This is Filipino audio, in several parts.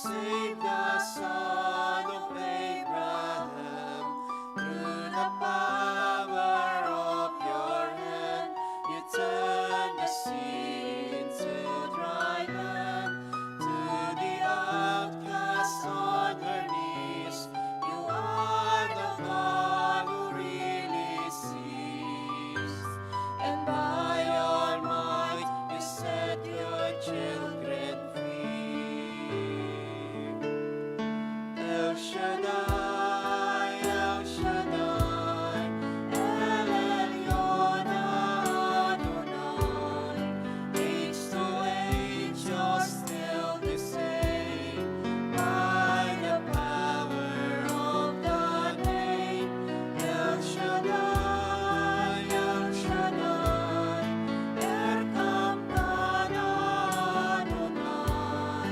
save the son of Abraham. Through the power of your hand, you turn the sea into dry land. To the outcast on her knees, you are the God who really sees. And by your might, you set your children free. El Shaddai, El Shaddai, El Elyon Adonai. Age to age, you're still the same. By the power of the name, El Shaddai, El Shaddai, Erkamkan Adonai.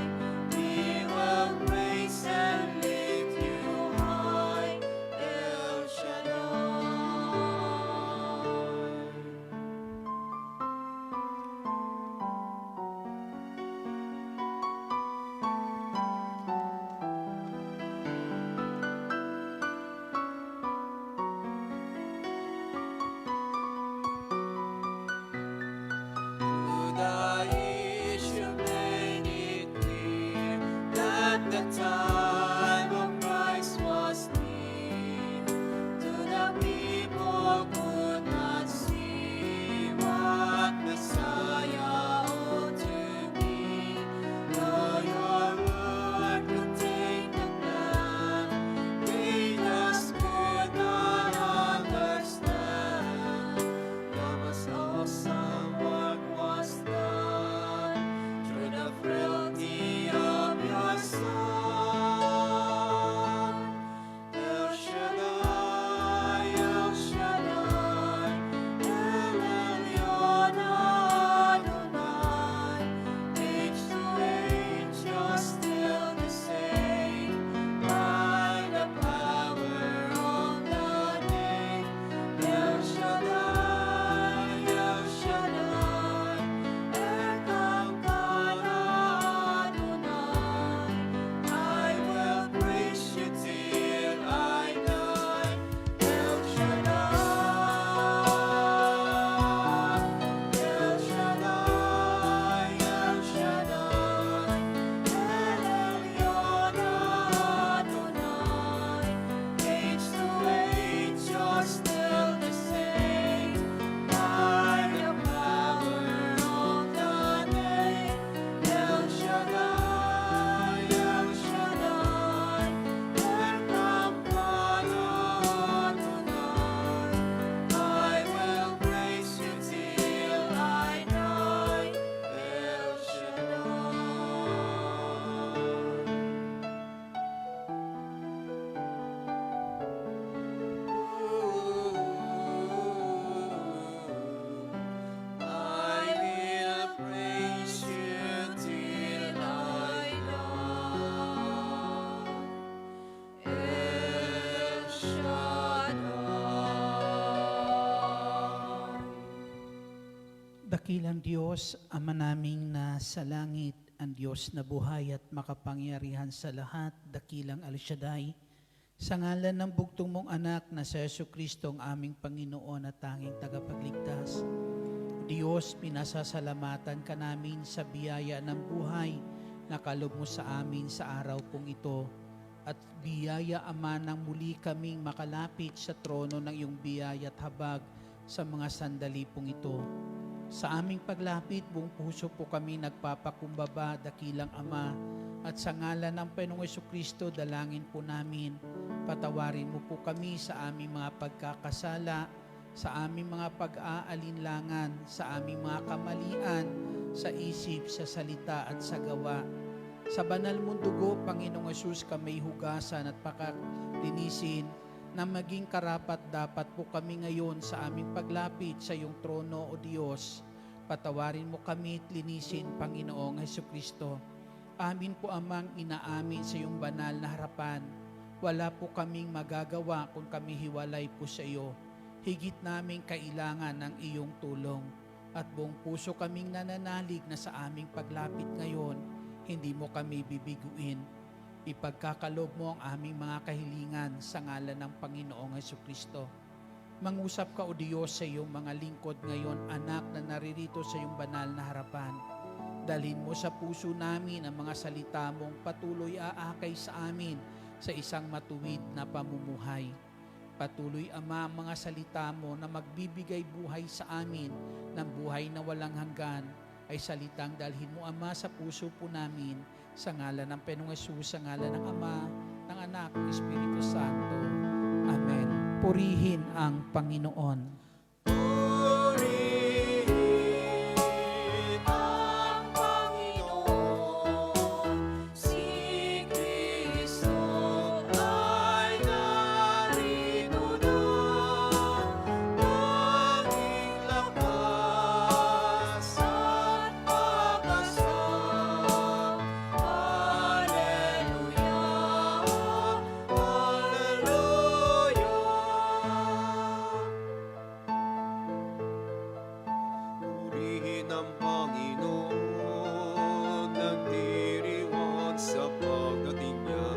We will praise and lift you high, El Shaddai. Through the age you made it clear that the time of Christ was near. To the people could not see what Messiah ought to be. Though your word contained the plan, they just could not understand. Your most awesome work was done through the frailty of your Son. El Shaddai, El Shaddai, El Elyon Adonai. Age to age, you're still the same. By the power of the name, El Shaddai, El Shaddai, Erkamkan Adonai. I will praise you till I die, El Shaddai, El Shaddai, El Shaddai, El Elyon Adonai. Age to age, you're still the same. By the power of the name, El Shaddai, El Shaddai, Erkamkan Adonai. I will praise you till I die, El Shaddai. I will praise you till I die, El Shaddai. Dakilang Diyos, Ama naming nasa langit, ang Diyos na buhay at makapangyarihan sa lahat, dakilang El Shaddai, sa ngalan ng bugtong mong anak na sa Jesucristo ang aming Panginoon at tanging tagapagligtas. Diyos, pinasasalamatan ka namin sa biyaya ng buhay na kalob mo sa amin sa araw pong ito. At biyaya, Ama, nang muli kaming makalapit sa trono ng iyong biyaya at habag sa mga sandali pong ito. Sa aming paglapit, buong puso po kami nagpapakumbaba, dakilang Ama, at sa ngalan ng Panginoong Jesucristo, dalangin po namin, patawarin mo po kami sa aming mga pagkakasala, sa aming mga pag-aalinlangan, sa aming mga kamalian, sa isip, sa salita at sa gawa. Sa banal mong dugo, Panginoong Hesus, kami hugasan at pakalinisin na maging karapat dapat po kami ngayon sa aming paglapit sa iyong trono, O Diyos. Patawarin mo kami at linisin, Panginoong Hesukristo. Amin po amang inaamin sa iyong banal na harapan. Wala po kaming magagawa kung kami hiwalay po sa iyo. Higit naming kailangan ng iyong tulong. At buong puso kaming nananalig na sa aming paglapit ngayon, hindi mo kami bibiguin. Ipagkakalob mo ang aming mga kahilingan sa ngalan ng Panginoong Hesukristo. Mangusap ka, O Diyos, sa iyong mga lingkod ngayon, anak na naririto sa iyong banal na harapan. Dalhin mo sa puso namin ang mga salita mong patuloy aakay sa amin sa isang matuwid na pamumuhay. Patuloy, Ama, ang mga salita mo na magbibigay buhay sa amin ng buhay na walang hanggan ay salitang dalhin mo, Ama, sa puso po namin sa ngalan ng Panginoong Hesus, sa ngalan ng Ama, ng Anak, ng Espiritu Santo. Amen. Purihin ang Panginoon. Purihin ang Panginoon, si Kristo ay narito na, tanging lakas at pag-asa. Hallelujah, hallelujah. Purihin ang Panginoon, nagdiriwang sa pagdating niya.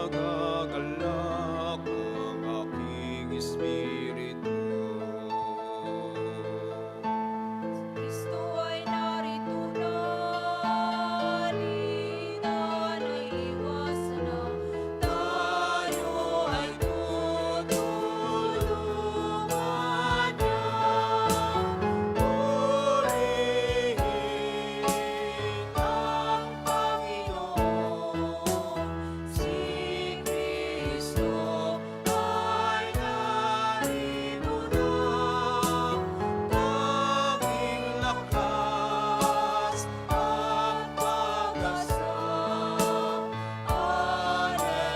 Nagagalak ang aking espiritu. Kristo ay narito na, linan ay iwasan na, tayo ay tutulungan niya. Purihin ang Panginoon, si Kristo ay narito na, tanging lakas at pag-asa.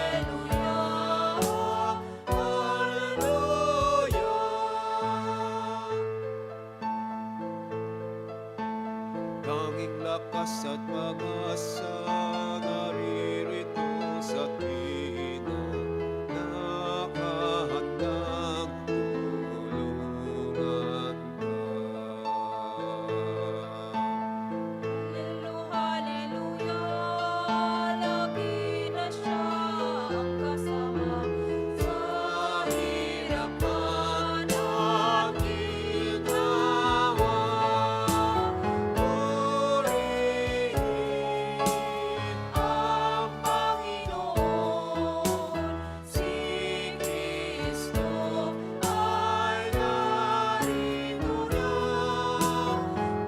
Hallelujah, hallelujah. Tanging lakas at pag-asa naririto sa tuwina, nakahandang tulungan ka. Hallelujah, lagi na siya ang kasama sa hirapan at ginawa. Purihin ang Panginoon, si Kristo ay narito na,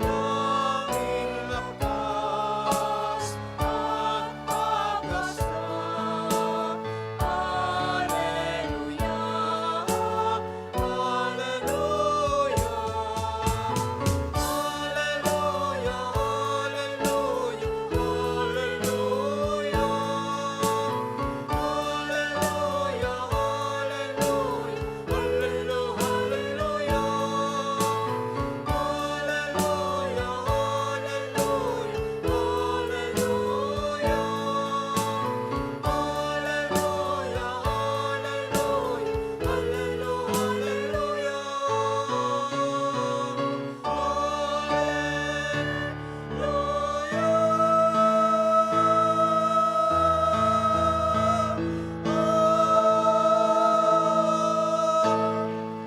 tanging lakas at pag-asa. Hallelujah, hallelujah.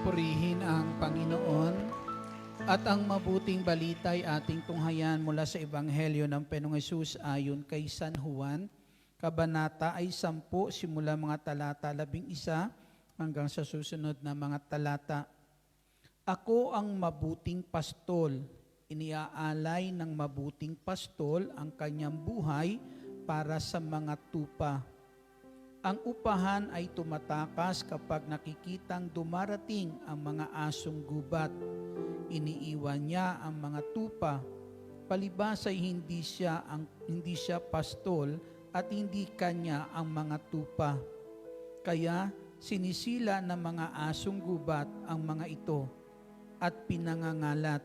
Purihin ang Panginoon. At ang mabuting balita ay ating tunghayan mula sa Ebanghelyo ng Panginoong Hesus ayon kay San Juan. Kabanata ay 10, simula mga talata 11 hanggang sa susunod na mga talata. Ako ang mabuting pastol. Iniaalay ng mabuting pastol ang kanyang buhay para sa mga tupa. Ang upahan ay tumatakas kapag nakikitang dumarating ang mga asong gubat. Iniiwan niya ang mga tupa. Palibas ay hindi siya pastol at hindi kanya ang mga tupa. Kaya sinisila ng mga asong gubat ang mga ito at pinangangalat.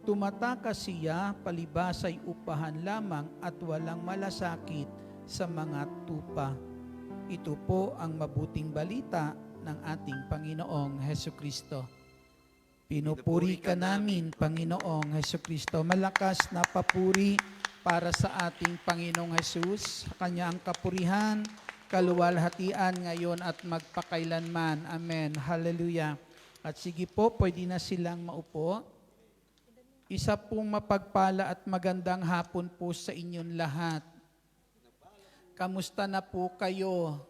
Tumatakas siya, palibas ay upahan lamang at walang malasakit sa mga tupa. Ito po ang mabuting balita ng ating Panginoong Hesukristo. Pinupuri ka namin, Panginoong Hesukristo. Malakas na papuri, para sa ating Panginoong Hesus, sa kanya ang kapurihan, kaluwalhatian ngayon at magpakailanman. Amen. Hallelujah. At sige po, pwede na silang maupo. Isa pong mapagpala at magandang hapon po sa inyong lahat. Kamusta na po kayo?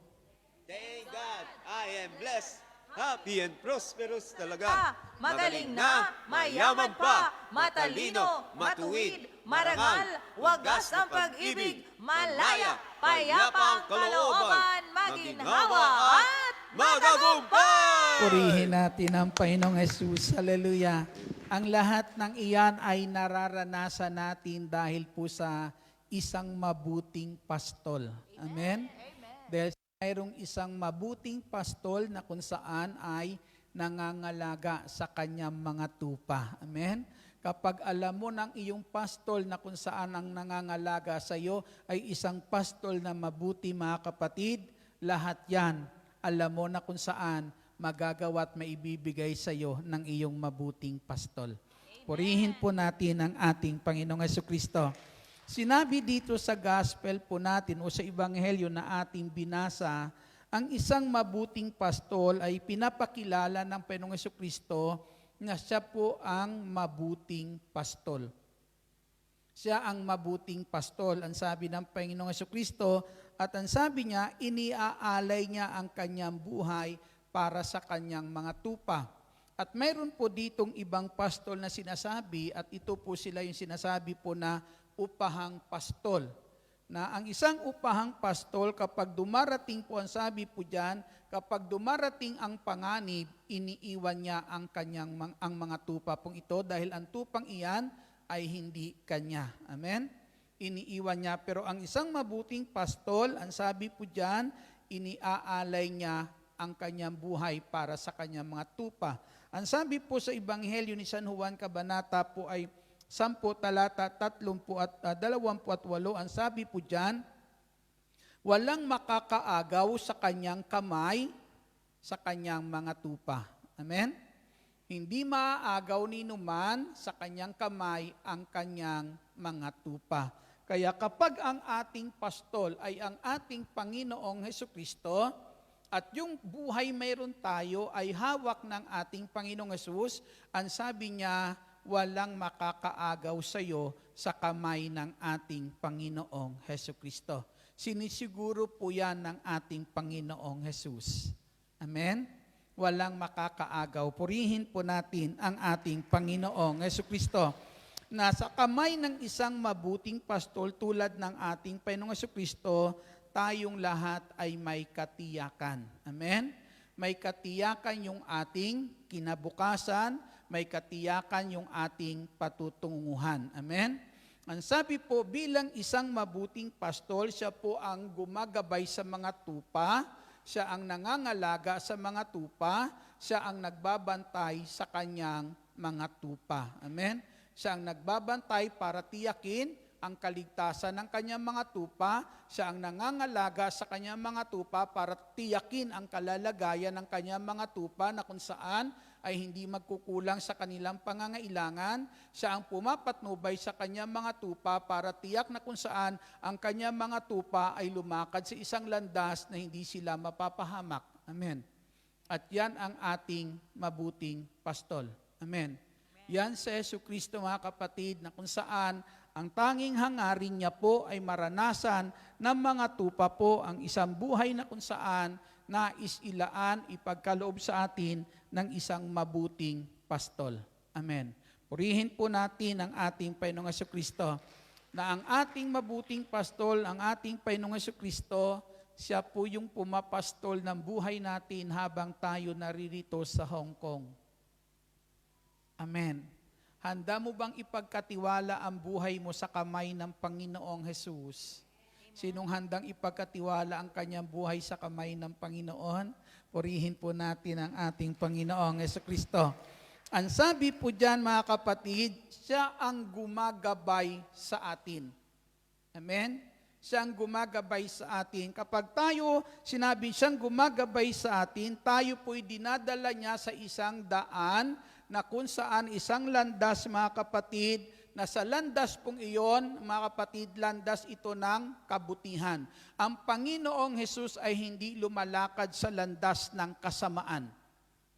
Thank God, I am blessed, happy and prosperous talaga. Magaling na, mayaman pa, matalino, matuwid, marangal, wagas ang pag-ibig, malaya, payapa ang kalooban, maginhawa at matagumpay! Purihin natin ang Panginoong Hesus. Hallelujah. Ang lahat ng iyan ay nararanasan natin dahil po sa isang mabuting pastol. Amen? Dahil mayroong isang mabuting pastol na kung saan ay nangangalaga sa kanyang mga tupa. Amen? Kapag alam mo ng iyong pastol na kung saan ang nangangalaga sa iyo ay isang pastol na mabuti, mga kapatid, lahat yan, alam mo na kung saan magagawa at maibibigay sa iyo ng iyong mabuting pastol. Purihin po natin ang ating Panginoong Jesucristo. Sinabi dito sa gospel po natin o sa ebanghelyo na ating binasa, ang isang mabuting pastol ay pinapakilala ng Panginoong Jesucristo na siya po ang mabuting pastol. Siya ang mabuting pastol, ang sabi ng Panginoong Jesucristo, at ang sabi niya, iniaalay niya ang kanyang buhay para sa kanyang mga tupa. At mayroon po ditong ibang pastol na sinasabi, at ito po sila yung sinasabi po na upahang pastol. Na ang isang upahang pastol, kapag dumarating po, ang sabi po dyan, kapag dumarating ang panganib, iniiwan niya ang ang mga tupa pong ito dahil ang tupang iyan ay hindi kanya. Amen? Iniiwan niya. Pero ang isang mabuting pastol, ang sabi po dyan, iniaalay niya ang kanyang buhay para sa kanyang mga tupa. Ang sabi po sa Ebanghelyo ni San Juan Kabanata po ay 10 talata 28, ang sabi po dyan, walang makakaagaw sa kanyang kamay sa kanyang mga tupa. Amen? Hindi maaagaw ni numan sa kanyang kamay ang kanyang mga tupa. Kaya kapag ang ating pastol ay ang ating Panginoong Jesucristo, at yung buhay mayroon tayo ay hawak ng ating Panginoong Hesus, ang sabi niya, walang makakaagaw sa iyo sa kamay ng ating Panginoong Jesucristo. Sinisiguro po yan ng ating Panginoong Hesus. Amen? Walang makakaagaw. Purihin po natin ang ating Panginoong Jesucristo. Nasa kamay ng isang mabuting pastol tulad ng ating Panginoong Jesucristo, tayong lahat ay may katiyakan. Amen? May katiyakan yung ating kinabukasan, may katiyakan yung ating patutunguhan. Amen? Ang sabi po, bilang isang mabuting pastol, siya po ang gumagabay sa mga tupa, siya ang nangangalaga sa mga tupa, siya ang nagbabantay sa kanyang mga tupa. Amen? Siya ang nagbabantay para tiyakin ang kaligtasan ng kanyang mga tupa, siya ang nangangalaga sa kanyang mga tupa para tiyakin ang kalalagayan ng kanyang mga tupa na kung saan ay hindi magkukulang sa kanilang pangangailangan. Siya ang pumapatnubay sa kanyang mga tupa para tiyak na kung saan ang kanyang mga tupa ay lumakad sa isang landas na hindi sila mapapahamak. Amen. At yan ang ating mabuting pastol. Amen. Yan sa Jesucristo, mga kapatid, na kung saan ang tanging hangarin niya po ay maranasan ng mga tupa po ang isang buhay na kung saan nais ilaan, ipagkaloob sa atin ng isang mabuting pastol. Amen. Purihin po natin ang ating Panginoong Jesucristo na ang ating mabuting pastol, ang ating Panginoong Jesucristo, siya po yung pumapastol ng buhay natin habang tayo naririto sa Hong Kong. Amen. Handa mo bang ipagkatiwala ang buhay mo sa kamay ng Panginoong Hesus? Sinong handang ipagkatiwala ang kanyang buhay sa kamay ng Panginoon? Purihin po natin ang ating Panginoong Jesucristo. Ang sabi po dyan, mga kapatid, siya ang gumagabay sa atin. Amen? Siya ang gumagabay sa atin. Kapag tayo, sinabi siyang gumagabay sa atin, tayo po'y dinadala niya sa isang daan na kung saan isang landas, mga kapatid, na sa landas pong iyon, mga kapatid, landas ito ng kabutihan. Ang Panginoong Hesus ay hindi lumalakad sa landas ng kasamaan.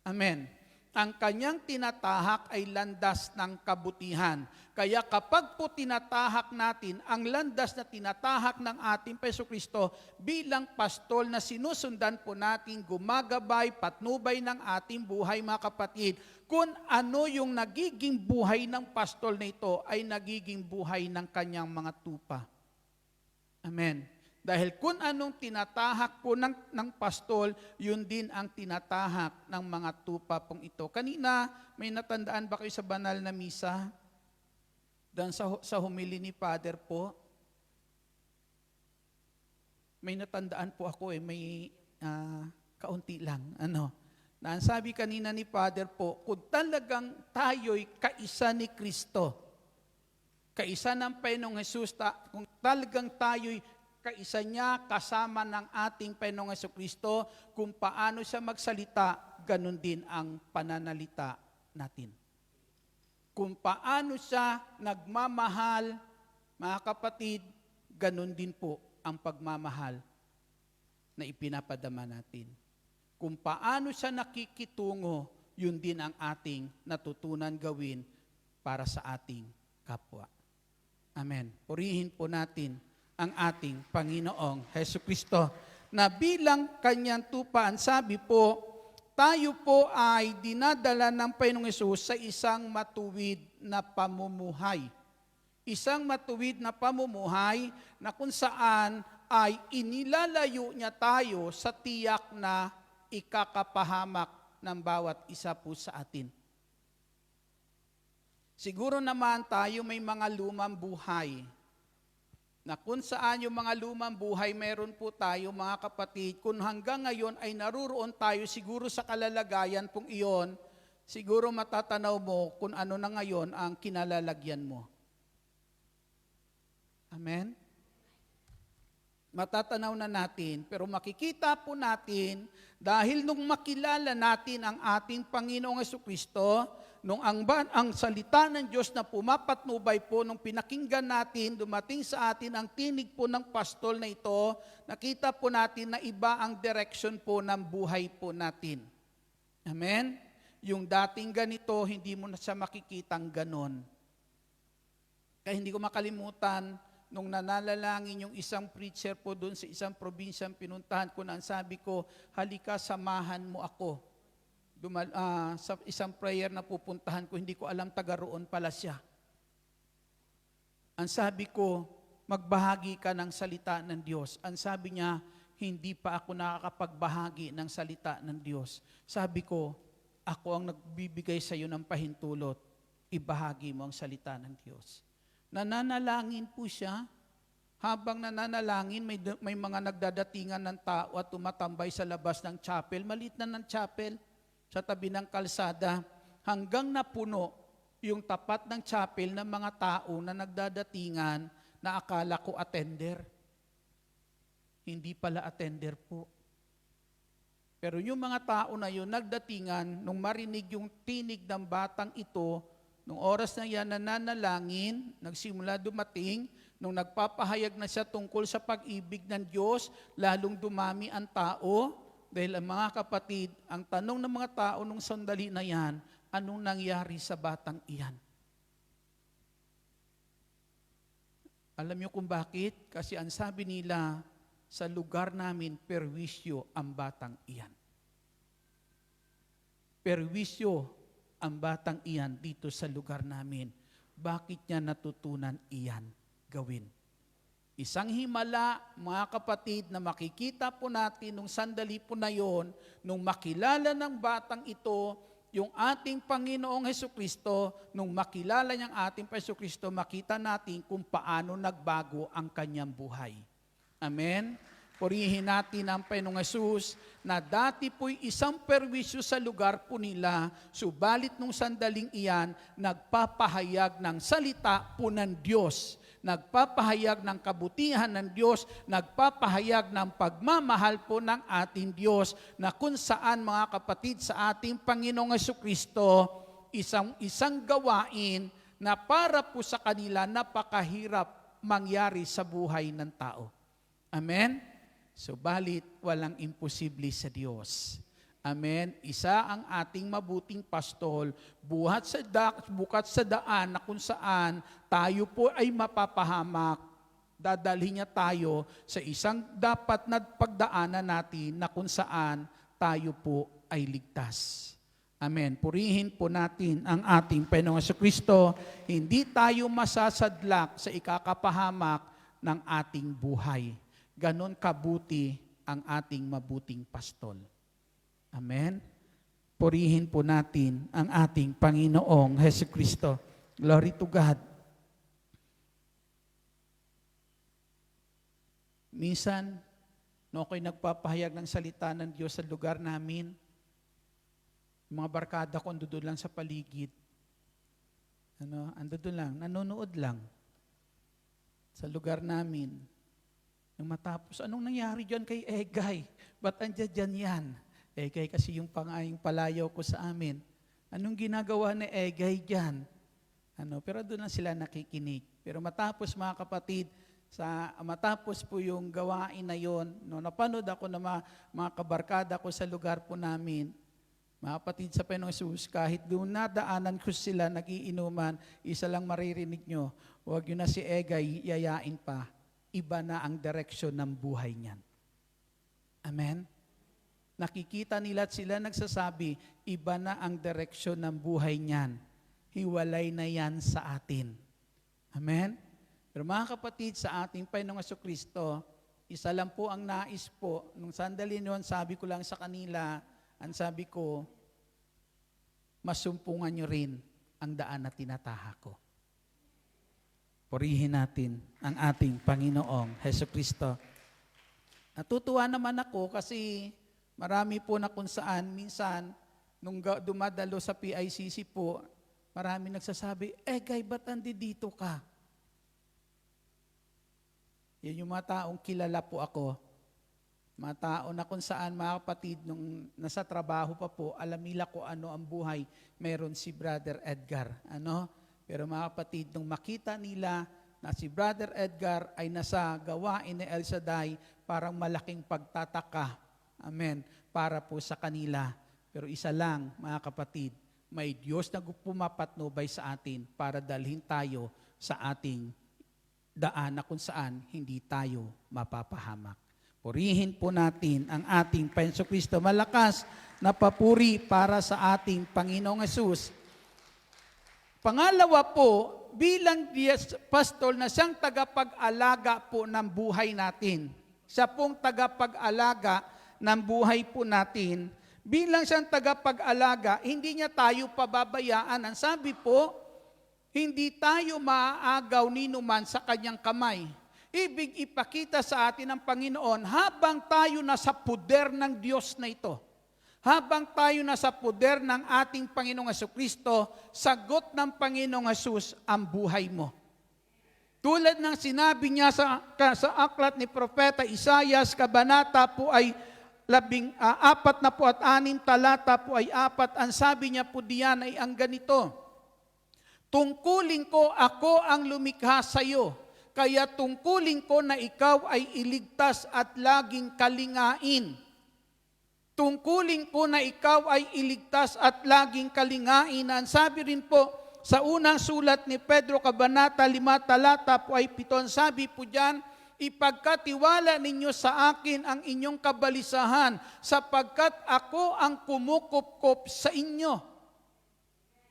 Amen. Ang kanyang tinatahak ay landas ng kabutihan. Kaya kapag po tinatahak natin ang landas na tinatahak ng ating Jesucristo bilang pastol na sinusundan po natin, gumagabay, patnubay ng ating buhay, mga kapatid, kung ano yung nagiging buhay ng pastol na ito ay nagiging buhay ng kanyang mga tupa. Amen. Dahil kung anong tinatahak po ng pastol, yun din ang tinatahak ng mga tupa pong ito. Kanina, may natandaan ba kayo sa banal na misa? Dan sa humili ni Father po, may natandaan po ako may kaunti lang. Na ang sabi kanina ni Father po, kung talagang tayo'y kaisa ni Kristo, kaisa ng Panginoong Hesus, kung talagang tayo'y kaisa niya kasama ng ating Panginoong Jesucristo, kung paano siya magsalita, ganun din ang pananalita natin. Kung paano siya nagmamahal, mga kapatid, ganun din po ang pagmamahal na ipinapadama natin. Kung paano siya nakikitungo, yun din ang ating natutunan gawin para sa ating kapwa. Amen. Purihin po natin ang ating Panginoong Jesucristo na bilang kanyang tupaan, sabi po, tayo po ay dinadala ng Panginoong Hesus sa isang matuwid na pamumuhay. Isang matuwid na pamumuhay na kung saan ay inilalayo niya tayo sa tiyak na ikakapahamak ng bawat isa po sa atin. Siguro naman tayo may mga lumang buhay na kung saan yung mga lumang buhay meron po tayo, mga kapatid, kung hanggang ngayon ay naruroon tayo siguro sa kalalagayan pong iyon, siguro matatanaw mo kung ano na ngayon ang kinalalagyan mo. Amen? Matatanaw na natin, pero makikita po natin, dahil nung makilala natin ang ating Panginoong Jesucristo, nung ang salita ng Diyos na pumapatnubay po, nung pinakinggan natin, dumating sa atin ang tinig po ng pastol na ito, nakita po natin na iba ang direction po ng buhay po natin. Amen? Yung dating ganito, hindi mo na siya makikitang ganon. Kaya hindi ko makalimutan, nung nanalangin yung isang preacher po doon sa isang probinsyang pinuntahan ko, na ang sabi ko, halika samahan mo ako. Sa isang prayer na pupuntahan ko, hindi ko alam taga roon pala siya. Ang sabi ko, magbahagi ka ng salita ng Diyos. Ang sabi niya, hindi pa ako nakakapagbahagi ng salita ng Diyos. Sabi ko, ako ang nagbibigay sa iyo ng pahintulot. Ibahagi mo ang salita ng Diyos. Nananalangin po siya. Habang nananalangin, may mga nagdadatingan ng tao at tumatambay sa labas ng chapel. Maliit na ng chapel sa tabi ng kalsada. Hanggang napuno yung tapat ng chapel ng mga tao na nagdadatingan na akala ko attender. Hindi pala attender po. Pero yung mga tao na yun, nagdatingan, nung marinig yung tinig ng batang ito, nung oras na yan nananalangin, nagsimula dumating, nung nagpapahayag na siya tungkol sa pag-ibig ng Diyos, lalong dumami ang tao. Dahil ang mga kapatid, ang tanong ng mga tao nung sandali na yan, anong nangyari sa batang iyan? Alam niyo kung bakit? Kasi ang sabi nila, sa lugar namin, perwisyo ang batang iyan. Perwisyo ang batang iyan dito sa lugar namin. Bakit niya natutunan iyan gawin? Isang himala, mga kapatid, na makikita po natin nung sandali po na yon, nung makilala ng batang ito, yung ating Panginoong Jesucristo, nung makilala niyang ating Jesucristo, makita natin kung paano nagbago ang kanyang buhay. Amen? Purihin natin ang Panginoong Hesus na dati po'y isang perwisyo sa lugar po nila, subalit nung sandaling iyan, nagpapahayag ng salita po ng Diyos, nagpapahayag ng kabutihan ng Diyos, nagpapahayag ng pagmamahal po ng ating Diyos, na kung saan, mga kapatid, sa ating Panginoong Jesucristo, isang gawain na para po sa kanila napakahirap mangyari sa buhay ng tao. Amen? Subalit, walang imposible sa Diyos. Amen? Isa ang ating mabuting pastol, bukat sa daan na kung saan tayo po ay mapapahamak. Dadalhin niya tayo sa isang dapat na pagdaanan natin na kung saan tayo po ay ligtas. Amen. Purihin po natin ang ating Panginoong Jesucristo. Hindi tayo masasadlak sa ikakapahamak ng ating buhay. Ganon kabuti ang ating mabuting pastol. Amen. Purihin po natin ang ating Panginoong Jesucristo. Glory to God. Minsan, no ako'y nagpapahayag ng salita ng Diyos sa lugar namin, mga barkada ko andun lang sa paligid. Andun lang, nanonood lang sa lugar namin. Nung matapos, anong nangyari dyan kay Egay? Ba't andyan dyan yan? Egay kasi yung pangayong palayaw ko sa amin. Anong ginagawa ni Egay dyan? Pero doon lang sila nakikinig. Pero matapos mga kapatid, matapos po yung gawain na yon, napanood ako ng mga kabarkada ko sa lugar po namin, mga kapatid sa Panginoong Jesus, kahit doon nadaanan ko sila nagiinuman, isa lang maririnig nyo, huwag yun na si Egay yayain pa, iba na ang direksyon ng buhay niyan. Amen? Nakikita nila at sila nagsasabi, iba na ang direksyon ng buhay niyan. Hiwalay na yan sa atin. Amen? Pero mga kapatid, sa ating Panginoong Jesucristo, isa lang po ang nais po. Nung sandali noon, sabi ko lang sa kanila, ang sabi ko, masumpungan nyo rin ang daan na tinataha ko. Purihin natin ang ating Panginoong Jesucristo. Natutuwa naman ako kasi marami po na kung saan, minsan, nung dumadalo sa PICC po, marami nagsasabi, Egay, ba't dito ka? Yan yung mga taong kilala po ako. Mga tao na kung saan, mga kapatid, nung nasa trabaho pa po, alam nila ko ano ang buhay, meron si Brother Edgar. Pero mga kapatid, nung makita nila na si Brother Edgar ay nasa gawain ni El Shaddai, parang malaking pagtataka. Amen. Para po sa kanila. Pero isa lang, mga kapatid, may Diyos na pumapatnubay sa atin para dalhin tayo sa ating daan na kung saan hindi tayo mapapahamak. Purihin po natin ang ating Panginoong Kristo. Malakas na papuri para sa ating Panginoong Hesus. Pangalawa po, bilang pastor na siyang tagapag-alaga po ng buhay natin. Siya pong tagapag-alaga ng buhay po natin. Bilang siyang tagapag-alaga, hindi niya tayo pababayaan. Ang sabi po, hindi tayo maaagaw ni numan sa kanyang kamay. Ibig ipakita sa atin ng Panginoon, habang tayo nasa puder ng Diyos na ito, habang tayo nasa puder ng ating Panginoong Jesucristo, sagot ng Panginoong Jesus ang buhay mo. Tulad ng sinabi niya sa aklat ni Propeta Isaias, kabanata po ay 46 talata po ay 4, ang sabi niya po diyan ay ang ganito, tungkulin ko ako ang lumikha sa iyo, kaya tungkulin ko na ikaw ay iligtas at laging kalingain. Tungkulin ko na ikaw ay iligtas at laging kalingain. Ang sabi rin po sa unang sulat ni Pedro, kabanata 5, talata po ay 7, sabi po diyan, ipagkatiwala ninyo sa akin ang inyong kabalisahan, sapagkat ako ang kumukupkop sa inyo.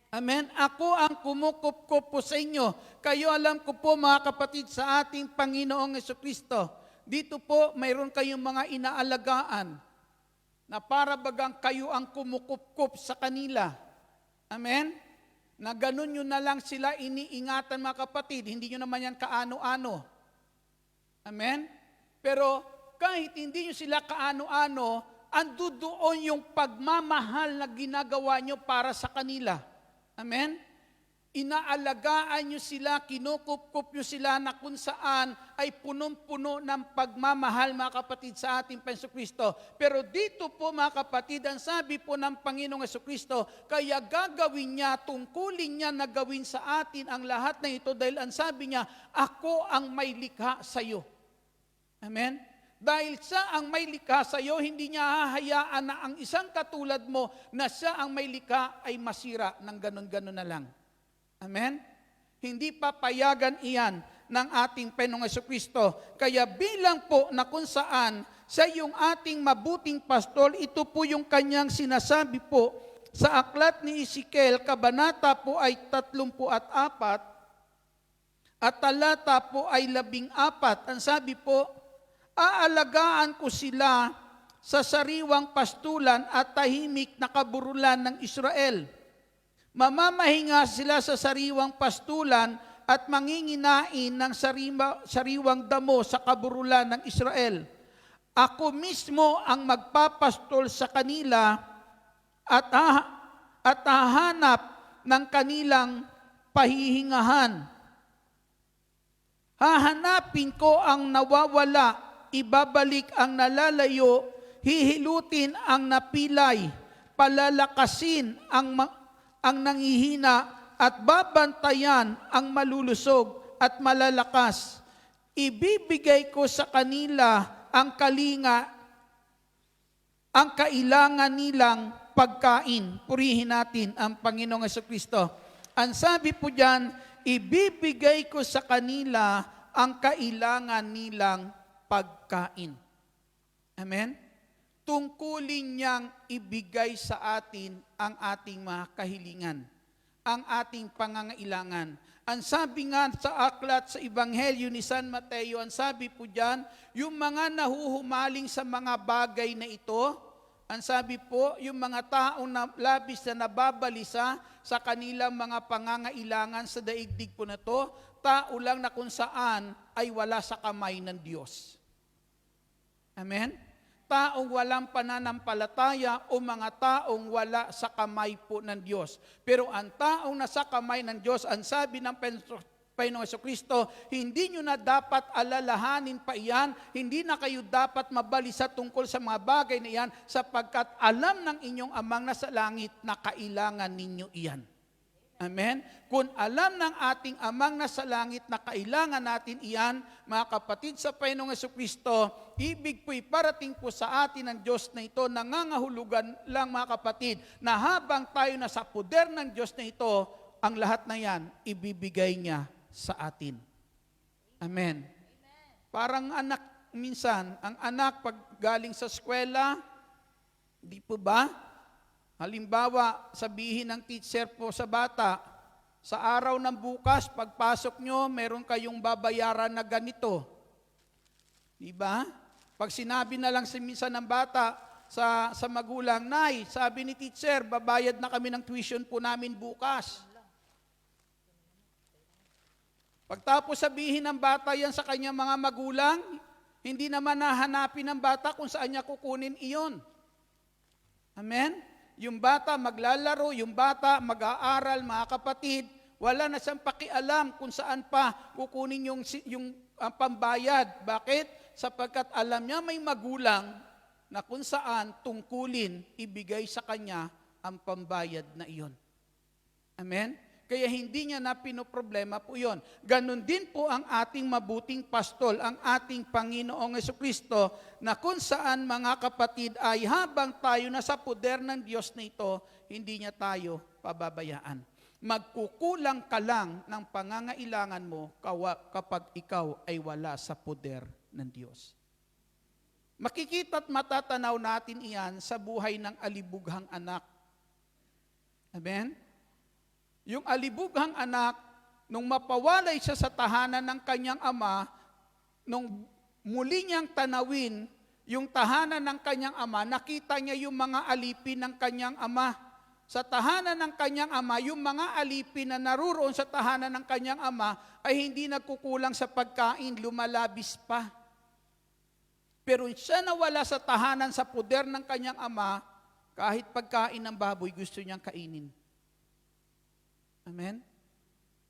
Amen? Ako ang kumukupkop po sa inyo. Kayo alam ko po mga kapatid sa ating Panginoong Jesucristo. Dito po mayroon kayong mga inaalagaan na para bagang kayo ang kumukupkop sa kanila. Amen? Na ganun nyo na lang sila iniingatan mga kapatid. Hindi nyo naman yan kaano-ano. Amen? Pero kahit hindi nyo sila kaano-ano, ando doon yung pagmamahal na ginagawa nyo para sa kanila. Amen? Inaalagaan nyo sila, kinukup-kup nyo sila na kung saan ay punong-puno ng pagmamahal, mga kapatid, sa ating Jesucristo. Pero dito po, mga kapatid, ang sabi po ng Panginoong Jesucristo, kaya gagawin niya, tungkulin niya na gawin sa atin ang lahat na ito dahil ang sabi niya, ako ang may likha sa iyo. Amen? Dahil siya ang may likha sa iyo, hindi niya hahayaan na ang isang katulad mo na siya ang may likha ay masira ng ganon-ganon na lang. Amen? Hindi papayagan iyan ng ating Panginoong Jesucristo. Kaya bilang po na kung saan siya yung ating mabuting pastol, ito po yung kanyang sinasabi po sa aklat ni Ezekiel, kabanata po ay 34 at talata po ay 14. Ang sabi po, aalagaan ko sila sa sariwang pastulan at tahimik na kaburulan ng Israel. Mamamahinga sila sa sariwang pastulan at manginginain ng sariwang damo sa kaburulan ng Israel. Ako mismo ang magpapastol sa kanila at hahanap ng kanilang pahihingahan. Hahanapin ko ang nawawala, ibabalik ang nalalayo, hihilutin ang napilay, palalakasin ang nanghihina at babantayan ang malulusog at malalakas. Ibibigay ko sa kanila ang kailangan nilang pagkain. Purihin natin ang Panginoong Jesucristo. Ang sabi po diyan, ibibigay ko sa kanila ang kailangan nilang pagkain. Amen? Tungkulin niyang ibigay sa atin ang ating mga kahilingan, ang ating pangangailangan. Ang sabi nga sa aklat sa Ebanghelyo ni San Mateo, ang sabi po diyan, yung mga nahuhumaling sa mga bagay na ito, ang sabi po, yung mga taong labis na nababalisa sa kanilang mga pangangailangan sa daigdig po na to, tao lang na kung saan ay wala sa kamay ng Diyos. Amen? Taong walang pananampalataya o mga taong wala sa kamay po ng Diyos. Pero ang taong nasa kamay ng Diyos, ang sabi ng Panginoong Jesucristo, hindi nyo na dapat alalahanin pa iyan, hindi na kayo dapat mabalisa tungkol sa mga bagay na iyan, sapagkat alam ng inyong amang nasa langit na kailangan ninyo iyan. Amen? Kung alam ng ating amang nasa langit na kailangan natin iyan, mga kapatid sa Panginoong Jesucristo, ibig po'y parating po sa atin ng Diyos na ito, nangangahulugan lang mga kapatid, na habang tayo nasa poder ng Diyos na ito, ang lahat na yan, ibibigay niya sa atin. Amen? Parang anak, minsan, ang anak pag galing sa eskwela, di po ba? Halimbawa, sabihin ng teacher po sa bata, sa araw ng bukas, pagpasok nyo, meron kayong babayaran na ganito. Diba? Pag sinabi na lang minsan ng bata sa magulang, Nay, sabi ni teacher, babayad na kami ng tuition po namin bukas. Pagtapos sabihin ng bata yan sa kanyang mga magulang, hindi naman nahanapin ng bata kung saan niya kukunin iyon. Amen? Yung bata maglalaro, yung bata mag-aaral, mga kapatid, wala na siyang pakialam kung saan pa kukunin yung pambayad. Bakit? Sapagkat alam niya may magulang na kung saan tungkulin, ibigay sa kanya ang pambayad na iyon. Amen? Kaya hindi niya na pinoproblema po yun. Ganon din po ang ating mabuting pastol, ang ating Panginoong Jesucristo, na kung saan mga kapatid ay habang tayo nasa poder ng Diyos na ito, hindi niya tayo pababayaan. Magkukulang ka lang ng pangangailangan mo kapag ikaw ay wala sa poder ng Diyos. Makikita at matatanaw natin iyan sa buhay ng alibughang anak. Amen? Yung alibughang anak, nung mapawalay siya sa tahanan ng kanyang ama, nung muli niyang tanawin yung tahanan ng kanyang ama, nakita niya yung mga alipin ng kanyang ama. Sa tahanan ng kanyang ama, yung mga alipin na naruroon sa tahanan ng kanyang ama ay hindi nagkukulang sa pagkain, lumalabis pa. Pero siya nawala sa tahanan sa poder ng kanyang ama, kahit pagkain ng baboy gusto niyang kainin. Amen?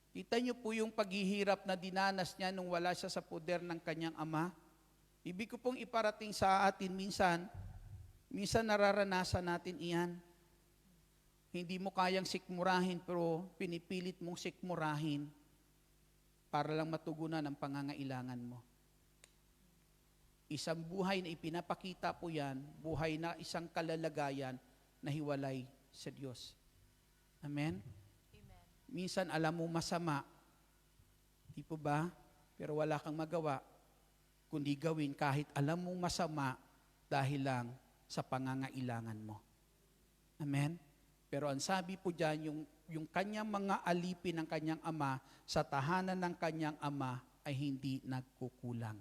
Kita niyo po yung paghihirap na dinanas niya nung wala siya sa poder ng kanyang ama. Ibig ko pong iparating sa atin minsan nararanasan natin iyan. Hindi mo kayang sikmurahin pero pinipilit mong sikmurahin para lang matugunan ang pangangailangan mo. Isang buhay na ipinapakita po yan, buhay na isang kalalagayan na hiwalay sa Diyos. Amen? Minsan alam mo masama, di po ba? Pero wala kang magawa, kundi gawin kahit alam mong masama dahil lang sa pangangailangan mo. Amen? Pero ang sabi po dyan, yung kanyang mga alipin ng kanyang ama, sa tahanan ng kanyang ama ay hindi nagkukulang.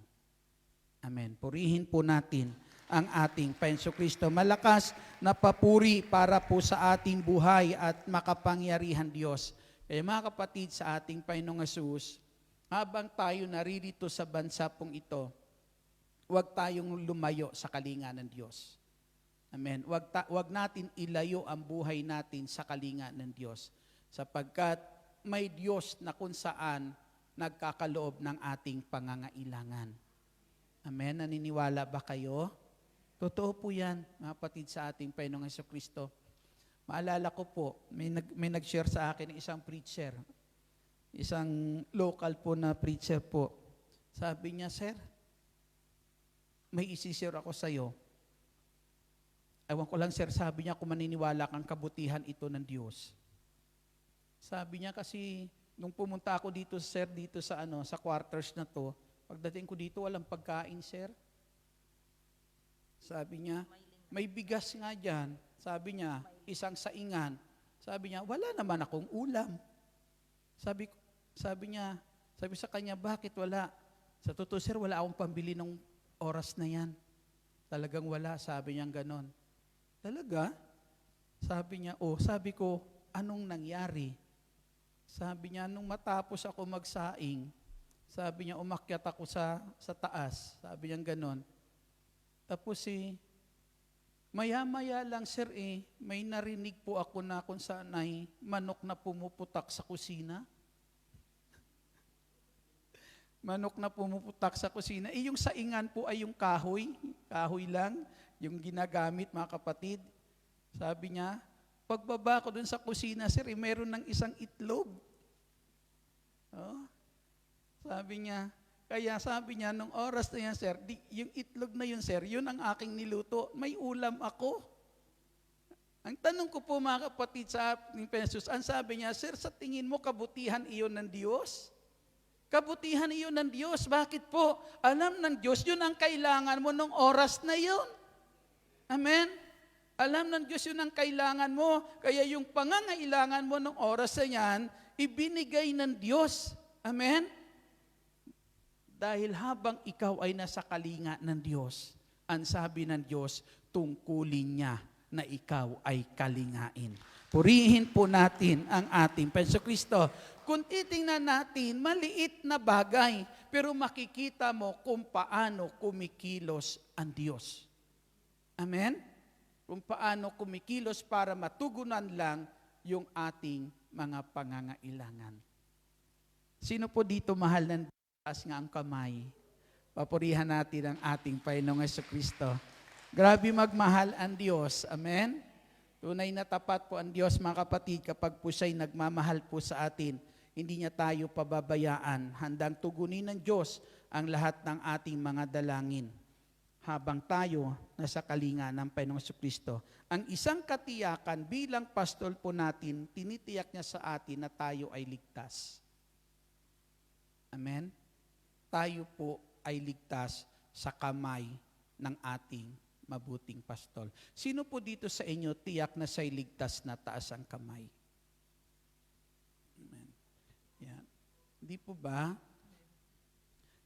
Amen. Purihin po natin ang ating Panginoong Kristo. Malakas na papuri para po sa ating buhay at makapangyarihan Diyos. Kaya mga kapatid, sa ating Panginoong Hesus, habang tayo naririto sa bansa pong ito, huwag tayong lumayo sa kalinga ng Diyos. Amen. Huwag natin ilayo ang buhay natin sa kalinga ng Diyos. Sapagkat may Diyos na kung saan nagkakaloob ng ating pangangailangan. Amen. Naniniwala ba kayo? Totoo po yan, mga kapatid, sa ating Panginoong Jesucristo. Maalala ko po, may nag-share sa akin ng isang preacher. Isang local po na preacher po. Sabi niya, "Sir, may isi-share ako sa iyo. Ewan ko lang, sir," sabi niya, "kung maniniwala kang kabutihan ito ng Diyos." Sabi niya kasi, nung pumunta ako dito, sir, dito sa quarters na to, pagdating ko dito, walang pagkain, sir. Sabi niya, "May bigas nga dyan." Sabi niya, isang saingan. Sabi niya, "Wala naman akong ulam." Sabi sa kanya, "Bakit wala?" "Sa totoo, sir, wala akong pambili ng oras na yan. Talagang wala." Sabi niya ganon. "Talaga?" Sabi niya, sabi ko, "Anong nangyari?" Sabi niya, "Nung matapos ako magsaing," sabi niya, "umakyat ako sa taas." Sabi niya ganon. Tapos maya-maya lang, sir, may narinig po ako na kung saan ay manok na pumuputak sa kusina. Manok na pumuputak sa kusina. Yung saingan po ay yung kahoy lang, yung ginagamit, mga kapatid. Sabi niya, pagbaba ko dun sa kusina, sir, meron ng isang itlog. Sabi niya, kaya sabi niya, nung oras na yan, sir, yung itlog na yun, sir, yun ang aking niluto. May ulam ako. Ang tanong ko po, mga kapatid, sa ating Pesos, ang sabi niya, "Sir, sa tingin mo, kabutihan iyon ng Diyos?" Kabutihan iyon ng Diyos. Bakit po? Alam ng Diyos, yun ang kailangan mo nung oras na yun. Amen? Alam ng Diyos yun ang kailangan mo. Kaya yung pangangailangan mo nung oras na yan, ibinigay ng Diyos. Amen? Dahil habang ikaw ay nasa kalinga ng Diyos, ang sabi ng Diyos, tungkulin niya na ikaw ay kalingain. Purihin po natin ang ating Panginoong Kristo. Kung titingnan natin, maliit na bagay, pero makikita mo kung paano kumikilos ang Diyos. Amen? Kung paano kumikilos para matugunan lang yung ating mga pangangailangan. Sino po dito mahal ng Diyos? Taas nga ang kamay. Papurihan natin ang ating Panginoong Jesucristo. Grabe magmahal ang Diyos. Amen? Tunay na tapat po ang Diyos, mga kapatid, kapag po siya'y nagmamahal po sa atin. Hindi niya tayo pababayaan. Handang tugunin ng Diyos ang lahat ng ating mga dalangin. Habang tayo nasa kalinga ng Panginoong Jesucristo. Ang isang katiyakan bilang pastol po natin, tinitiyak niya sa atin na tayo ay ligtas. Amen? Tayo po ay ligtas sa kamay ng ating mabuting pastol. Sino po dito sa inyo tiyak na siya'y ligtas na taas ang kamay? Amen. Yan. Hindi po ba?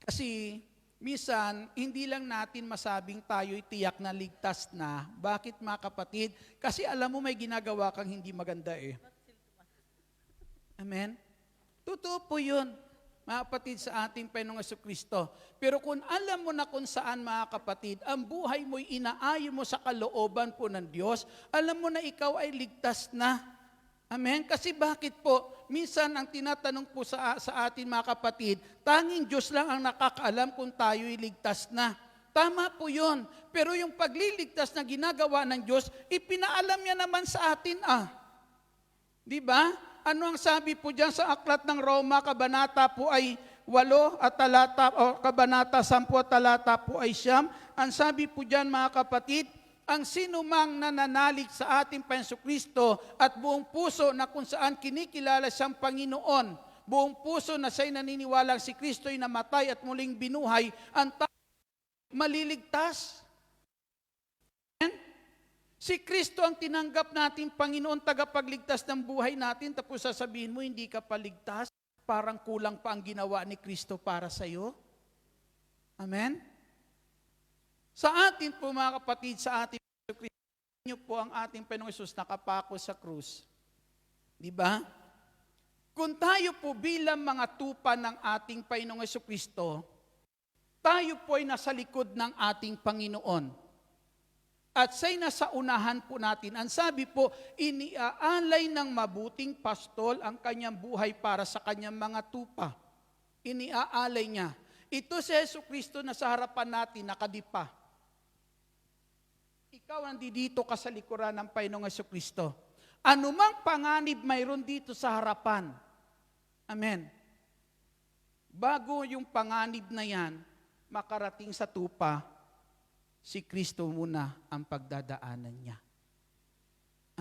Kasi minsan, hindi lang natin masabing tayo'y tiyak na ligtas na. Bakit, mga kapatid? Kasi alam mo may ginagawa kang hindi maganda Amen? Totoo po yun, mga kapatid, sa ating Panginoong Jesucristo. Pero kung alam mo na kung saan, mga kapatid, ang buhay mo'y inaayon mo sa kalooban po ng Diyos, alam mo na ikaw ay ligtas na. Amen? Kasi bakit po? Minsan ang tinatanong po sa atin mga kapatid, tanging Diyos lang ang nakakaalam kung tayo'y ligtas na. Tama po yun. Pero yung pagliligtas na ginagawa ng Diyos, ipinaalam niya naman sa atin Di ba? Ano ang sabi po dyan sa aklat ng Roma, kabanata po ay 8 at talata, o kabanata 10 at talata po ay 9. Ang sabi po dyan mga kapatid, ang sinumang nananalig sa ating Jesucristo at buong puso na kung saan kinikilala siyang Panginoon, buong puso na siya'y naniniwalang si Kristo'y namatay at muling binuhay, ang maliligtas. Si Kristo ang tinanggap natin, Panginoon, tagapagligtas ng buhay natin, tapos sasabihin mo, hindi ka paligtas, parang kulang pa ang ginawa ni Kristo para sa iyo. Amen? Sa atin po mga kapatid, sa ating Kristo, niyo po ang ating Panginoong Hesus nakapako sa krus. Di ba? Kung tayo po bilang mga tupa ng ating Panginoong Jesucristo, tayo po ay nasa likod ng ating Panginoon. At siya'y nasa unahan po natin. Ang sabi po, iniaalay ng mabuting pastol ang kanyang buhay para sa kanyang mga tupa. Iniaalay niya. Ito si Jesucristo na sa harapan natin, nakadipa. Ikaw nandito ka sa likuran ng Panginoong Jesucristo. Anumang panganib mayroon dito sa harapan. Amen. Bago yung panganib na yan, makarating sa tupa, si Kristo muna ang pagdadaanan niya.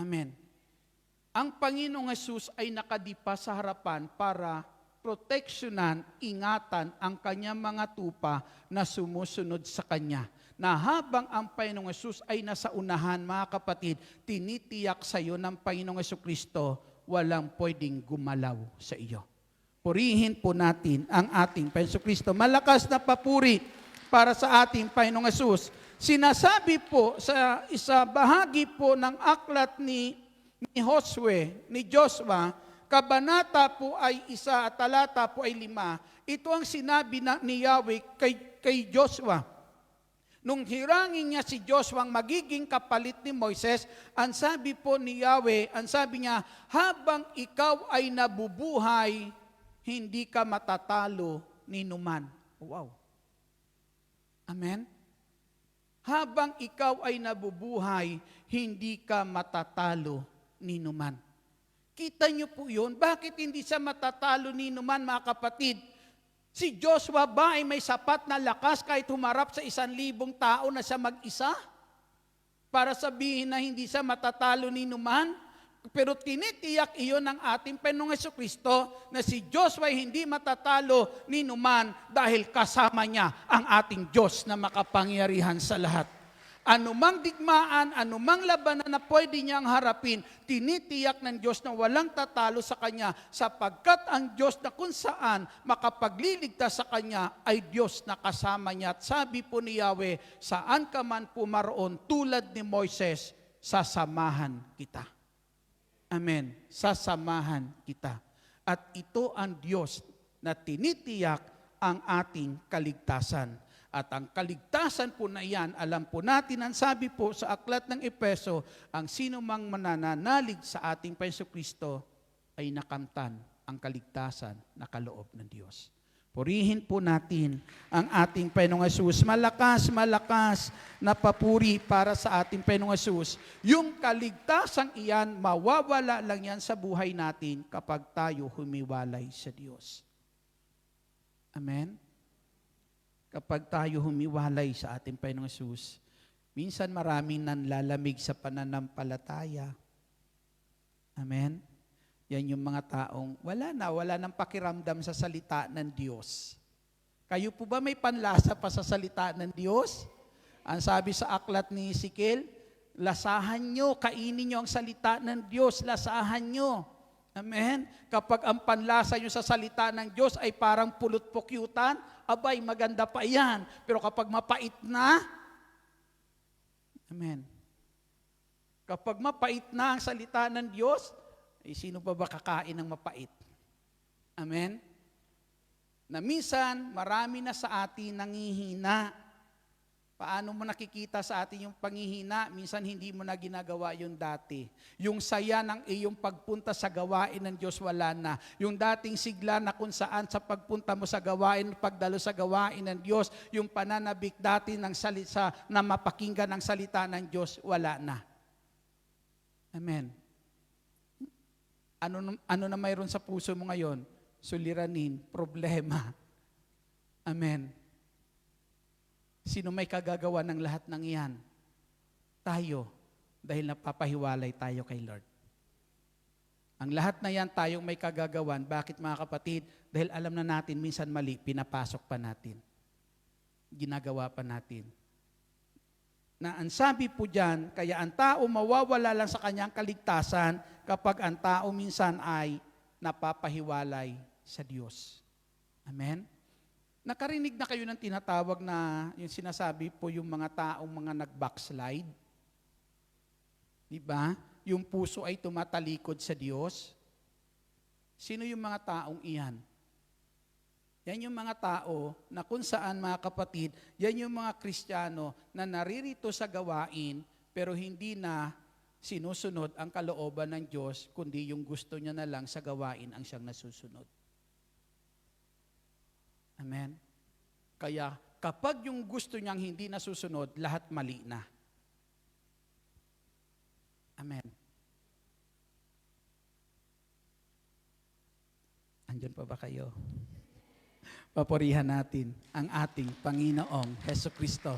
Amen. Ang Panginoong Hesus ay nakadipa sa harapan para proteksyonan, ingatan ang kanyang mga tupa na sumusunod sa kanya. Na habang ang Panginoong Hesus ay nasa unahan, mga kapatid, tinitiyak sa iyo ng Panginoong Jesucristo, walang pwedeng gumalaw sa iyo. Purihin po natin ang ating Panginoong Jesucristo. Malakas na papuri para sa ating Panginoong Hesus. Sinasabi po sa isa bahagi po ng aklat ni Josue, ni Joshua, kabanata po ay 1 at talata po ay 5. Ito ang sinabi ni Yahweh kay Joshua. Nung hirangin niya si Joshua ang magiging kapalit ni Moises, ang sabi po ni Yahweh, ang sabi niya, habang ikaw ay nabubuhay, hindi ka matatalo ni numan. Wow. Amen? Habang ikaw ay nabubuhay, hindi ka matatalo ni numan. Kita niyo po yun? Bakit hindi siya matatalo ni numan, mga kapatid? Si Joshua ba ay may sapat na lakas kahit humarap sa 1,000 tao na siya mag-isa? Para sabihin na hindi siya matatalo ni numan? Pero tinitiyak iyon ng ating Panginoong Jesucristo na si Joshua ay hindi matatalo ni numan dahil kasama niya ang ating Diyos na makapangyarihan sa lahat. Anumang digmaan, anumang labanan na pwede niyang harapin, tinitiyak ng Diyos na walang tatalo sa Kanya sapagkat ang Diyos na kung saan makapagliligtas sa Kanya ay Diyos na kasama niya. At sabi po ni Yahweh, saan ka man pumaroon tulad ni Moises, sasamahan kita. Amen. Sasamahan kita. At ito ang Diyos na tinitiyak ang ating kaligtasan. At ang kaligtasan po na iyan, alam po natin, ang sabi po sa aklat ng Efeso, ang sino mang manananalig sa ating Jesucristo ay nakamtan ang kaligtasan na kaloob ng Diyos. Purihin po natin ang ating Panginoong Hesus. Malakas, malakas na papuri para sa ating Panginoong Hesus. Yung kaligtasang iyan, mawawala lang yan sa buhay natin kapag tayo humiwalay sa Diyos. Amen? Kapag tayo humiwalay sa ating Panginoong Hesus, minsan maraming nanlalamig sa pananampalataya. Amen? Yan yung mga taong wala nang pakiramdam sa salita ng Diyos. Kayo po ba may panlasa pa sa salita ng Diyos? Ang sabi sa aklat ni Ezekiel, lasahan nyo, kainin nyo ang salita ng Diyos, lasahan nyo. Amen? Kapag ang panlasa nyo sa salita ng Diyos ay parang pulot-pukyutan, abay, maganda pa yan. Pero kapag mapait na, amen. Kapag mapait na ang salita ng Diyos, sino pa ba kakain ng mapait? Amen? Na minsan, marami na sa atin nangihina. Paano mo nakikita sa atin yung panghihina? Minsan hindi mo na ginagawa yung dati. Yung saya ng iyong pagpunta sa gawain ng Diyos, wala na. Yung dating sigla na kung saan sa pagpunta mo sa gawain, pagdalo sa gawain ng Diyos, yung pananabik dati ng salita, na mapakinggan ng salita ng Diyos, wala na. Amen. Ano na mayroon sa puso mo ngayon? Suliranin, problema. Amen. Sino may kagagawa ng lahat ng iyan? Tayo, dahil napapahiwalay tayo kay Lord. Ang lahat na yan tayong may kagagawan. Bakit mga kapatid? Dahil alam na natin, minsan mali, pinapasok pa natin. Ginagawa pa natin. Na ang sabi po dyan, kaya ang tao mawawala lang sa kanyang kaligtasan kapag ang tao minsan ay napapahiwalay sa Diyos. Amen? Nakarinig na kayo ng tinatawag na yung sinasabi po yung mga taong mga nag-backslide? Diba? Yung puso ay tumatalikod sa Diyos. Sino yung mga taong iyan? Yan yung mga tao na kung saan mga kapatid, yan yung mga Kristiyano na naririto sa gawain pero hindi na sinusunod ang kalooban ng Diyos kundi yung gusto niya na lang sa gawain ang siyang nasusunod. Amen? Kaya kapag yung gusto niyang hindi nasusunod, lahat mali na. Amen. Andyan pa ba kayo? Papurihan natin ang ating Panginoong Hesukristo.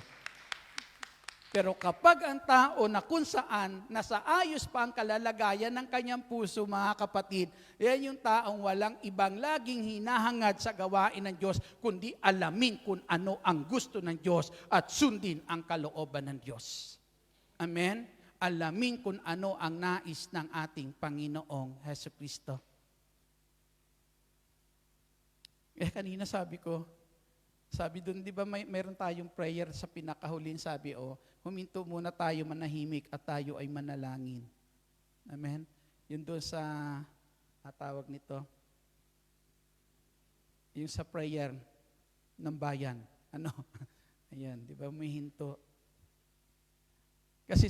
Pero kapag ang tao na kung saan nasa ayos pa ang kalalagayan ng kanyang puso, mga kapatid, yan yung taong walang ibang laging hinahangad sa gawain ng Diyos, kundi alamin kung ano ang gusto ng Diyos at sundin ang kalooban ng Diyos. Amen? Alamin kung ano ang nais ng ating Panginoong Hesukristo. Kanina sabi doon, di ba mayroon tayong prayer sa pinakahulin, sabi, huminto muna tayo, manahimik at tayo ay manalangin. Amen? Yun doon sa, tawag nito, yung sa prayer ng bayan. Ayan, di ba, may hinto. Kasi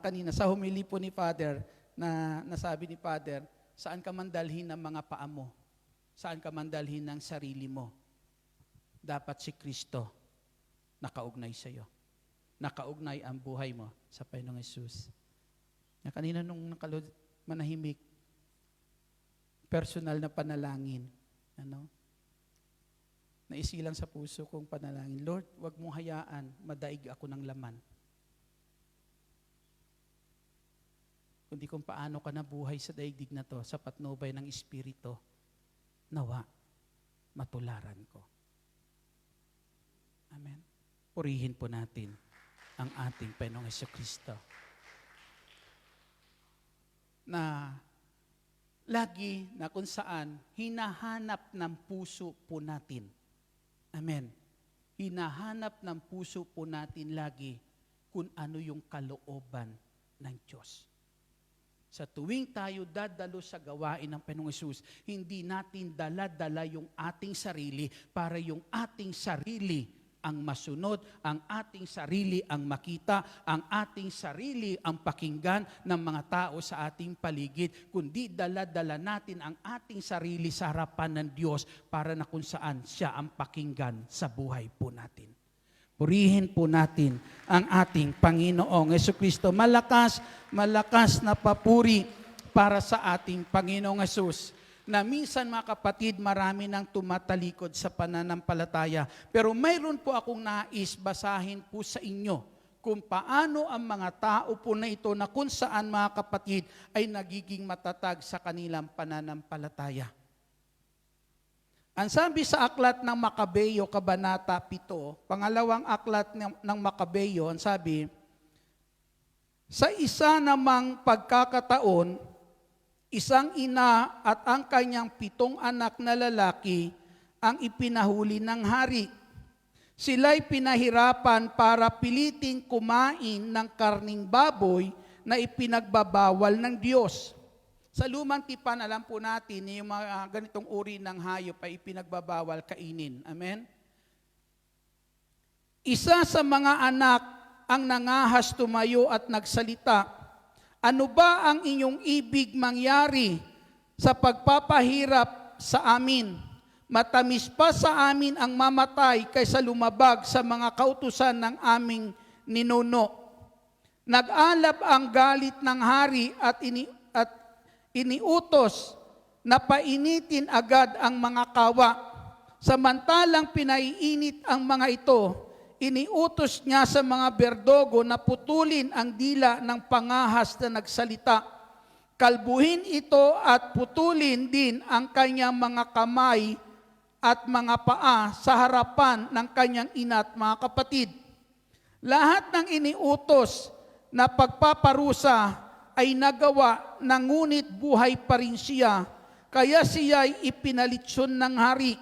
kanina, sa humili po ni Father, na nasabi ni Father, saan ka man dalhin ng mga paa mo? Saan ka man dalhin ng sarili mo? Dapat si Kristo nakaugnay sa iyo. Nakaugnay ang buhay mo sa Panginoong Hesus. Na kanina nung manahimik, personal na panalangin. Naisilang sa puso kong panalangin, Lord, wag mong hayaan, madaig ako ng laman. Kundi kung paano ka nabuhay sa daigdig na to, sa patnubay ng Espiritu, nawa, matularan ko. Amen. Purihin po natin ang ating Panginoong Hesukristo. Na lagi na kung saan hinahanap ng puso po natin. Amen. Hinahanap ng puso po natin lagi kung ano yung kalooban ng Diyos. Sa tuwing tayo dadalo sa gawain ng Panginoong Hesus, hindi natin dala-dala yung ating sarili para yung ating sarili ang masunod, ang ating sarili ang makita, ang ating sarili ang pakinggan ng mga tao sa ating paligid, kundi dala-dala natin ang ating sarili sa harapan ng Diyos para na kung saan siya ang pakinggan sa buhay po natin. Purihin po natin ang ating Panginoong Hesukristo. Malakas na papuri para sa ating Panginoong Hesus. Na minsan mga kapatid, marami nang tumatalikod sa pananampalataya. Pero mayroon po akong nais basahin po sa inyo kung paano ang mga tao po na ito na kung saan mga kapatid ay nagiging matatag sa kanilang pananampalataya. Ang sabi sa aklat ng Makabeyo, Kabanata 7, pangalawang aklat ng Makabeyo, ang sabi, sa isa namang pagkakataon, isang ina at ang kanyang 7 anak na lalaki ang ipinahuli ng hari. Sila'y pinahirapan para piliting kumain ng karning baboy na ipinagbabawal ng Diyos. Sa lumang tipan, alam po natin, yung mga ganitong uri ng hayop ay ipinagbabawal kainin. Amen? Isa sa mga anak ang nangahas tumayo at nagsalita, "Ano ba ang inyong ibig mangyari sa pagpapahirap sa amin? Matamis pa sa amin ang mamatay kaysa lumabag sa mga kautusan ng aming ninuno." Nag-alab ang galit ng hari at iniutos na painitin agad ang mga kawa. Samantalang pinaiinit ang mga ito, iniutos niya sa mga berdogo na putulin ang dila ng pangahas na nagsalita. Kalbuhin ito at putulin din ang kanyang mga kamay at mga paa sa harapan ng kanyang ina at mga kapatid. Lahat ng iniutos na pagpaparusa ay nagawa, na ngunit buhay pa rin siya, kaya siya ay ipinalitsyon ng hari.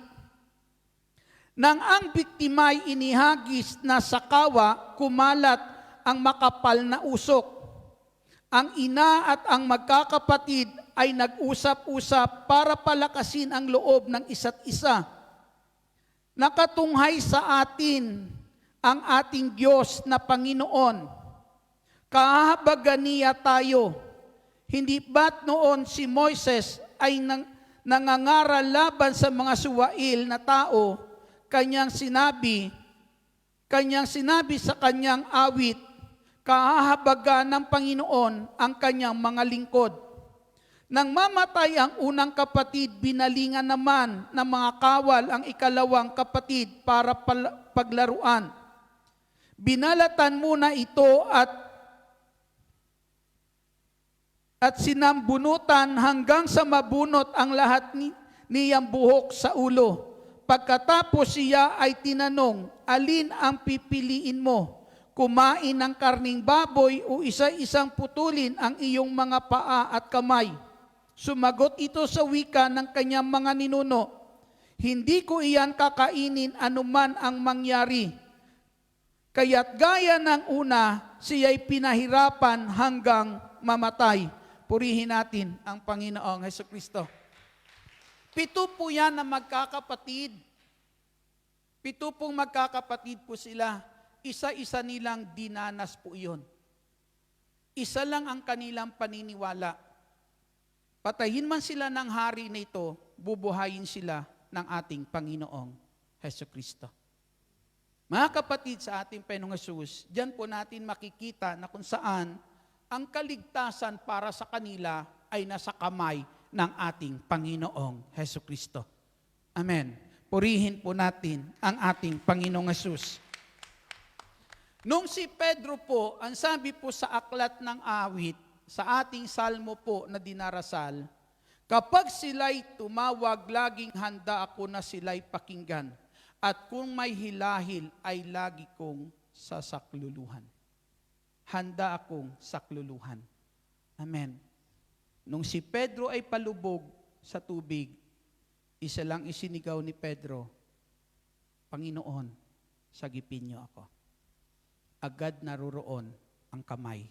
Nang ang biktima ay inihagis na sa kawa, kumalat ang makapal na usok. Ang ina at ang magkakapatid ay nag-usap-usap para palakasin ang loob ng isa't isa. Nakatunghay sa atin ang ating Diyos na Panginoon. Kahabagan niya tayo. Hindi ba't noon si Moises ay nangangaral laban sa mga suwail na tao, kanyang sinabi sa kanyang awit, kahahabagan ng Panginoon ang kanyang mga lingkod. Nang mamatay ang unang kapatid, binalingan naman ng mga kawal ang ikalawang kapatid para paglaruan. Binalatan muna ito at sinambunutan hanggang sa mabunot ang lahat niyang buhok sa ulo. Pagkatapos siya ay tinanong, "Alin ang pipiliin mo? Kumain ng karning baboy o isa-isang putulin ang iyong mga paa at kamay?" Sumagot ito sa wika ng kanyang mga ninuno, "Hindi ko iyan kakainin anuman ang mangyari." Kaya't gaya ng una, siya'y pinahirapan hanggang mamatay. Purihin natin ang Panginoong Hesukristo. 7 po yan na magkakapatid. 7 pong magkakapatid po sila. Isa-isa nilang dinanas po iyon. Isa lang ang kanilang paniniwala. Patayin man sila ng hari na ito, bubuhayin sila ng ating Panginoong Hesukristo. Mga kapatid sa ating Panginoong Hesus, diyan po natin makikita na kung saan ang kaligtasan para sa kanila ay nasa kamay ng ating Panginoong Hesukristo. Amen. Purihin po natin ang ating Panginoong Hesus. Nung si Pedro po, ang sabi po sa aklat ng awit, sa ating salmo po na dinarasal, kapag sila'y tumawag, laging handa ako na sila'y pakinggan. At kung may hilahil, ay lagi kong sasakluluhan. Handa akong sakluluhan. Amen. Nung si Pedro ay palubog sa tubig, isa lang isinigaw ni Pedro, "Panginoon, sagipin niyo ako." Agad naroroon ang kamay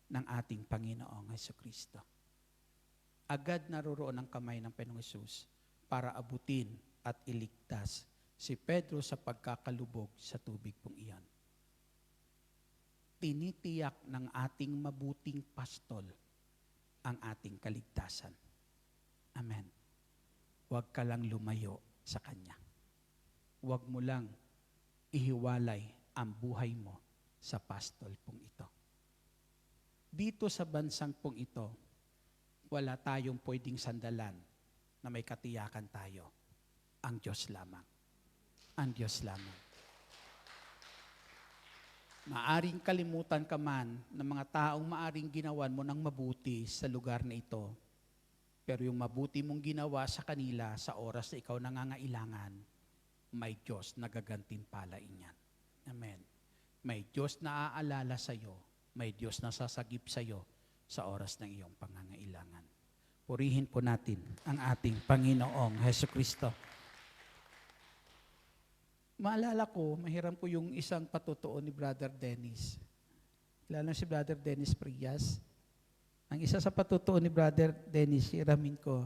ng ating Panginoong Hesukristo. Agad naroroon ang kamay ng Panginoong Hesus para abutin at iligtas si Pedro sa pagkakalubog sa tubig pong iyon. Tinitiyak ng ating mabuting pastol ang ating kaligtasan. Amen. Huwag ka lang lumayo sa Kanya. Huwag mo lang ihiwalay ang buhay mo sa pastol pong ito. Dito sa bansang pong ito, wala tayong pwedeng sandalan na may katiyakan tayo. Ang Diyos lamang. Ang Diyos lamang. Maaring kalimutan ka man ng mga taong maaring ginawan mo ng mabuti sa lugar na ito. Pero yung mabuti mong ginawa sa kanila sa oras na ikaw nangangailangan, may Diyos na gagantimpalain yan. Amen. May Diyos na aalala sa iyo. May Diyos na sasagip sa iyo sa oras ng iyong pangangailangan. Purihin po natin ang ating Panginoong Hesukristo. Maalala ko, mahiram ko yung isang patutuo ni Brother Dennis. Kilala si Brother Dennis Prias. Ang isa sa patutuo ni Brother Dennis, hiramin ko,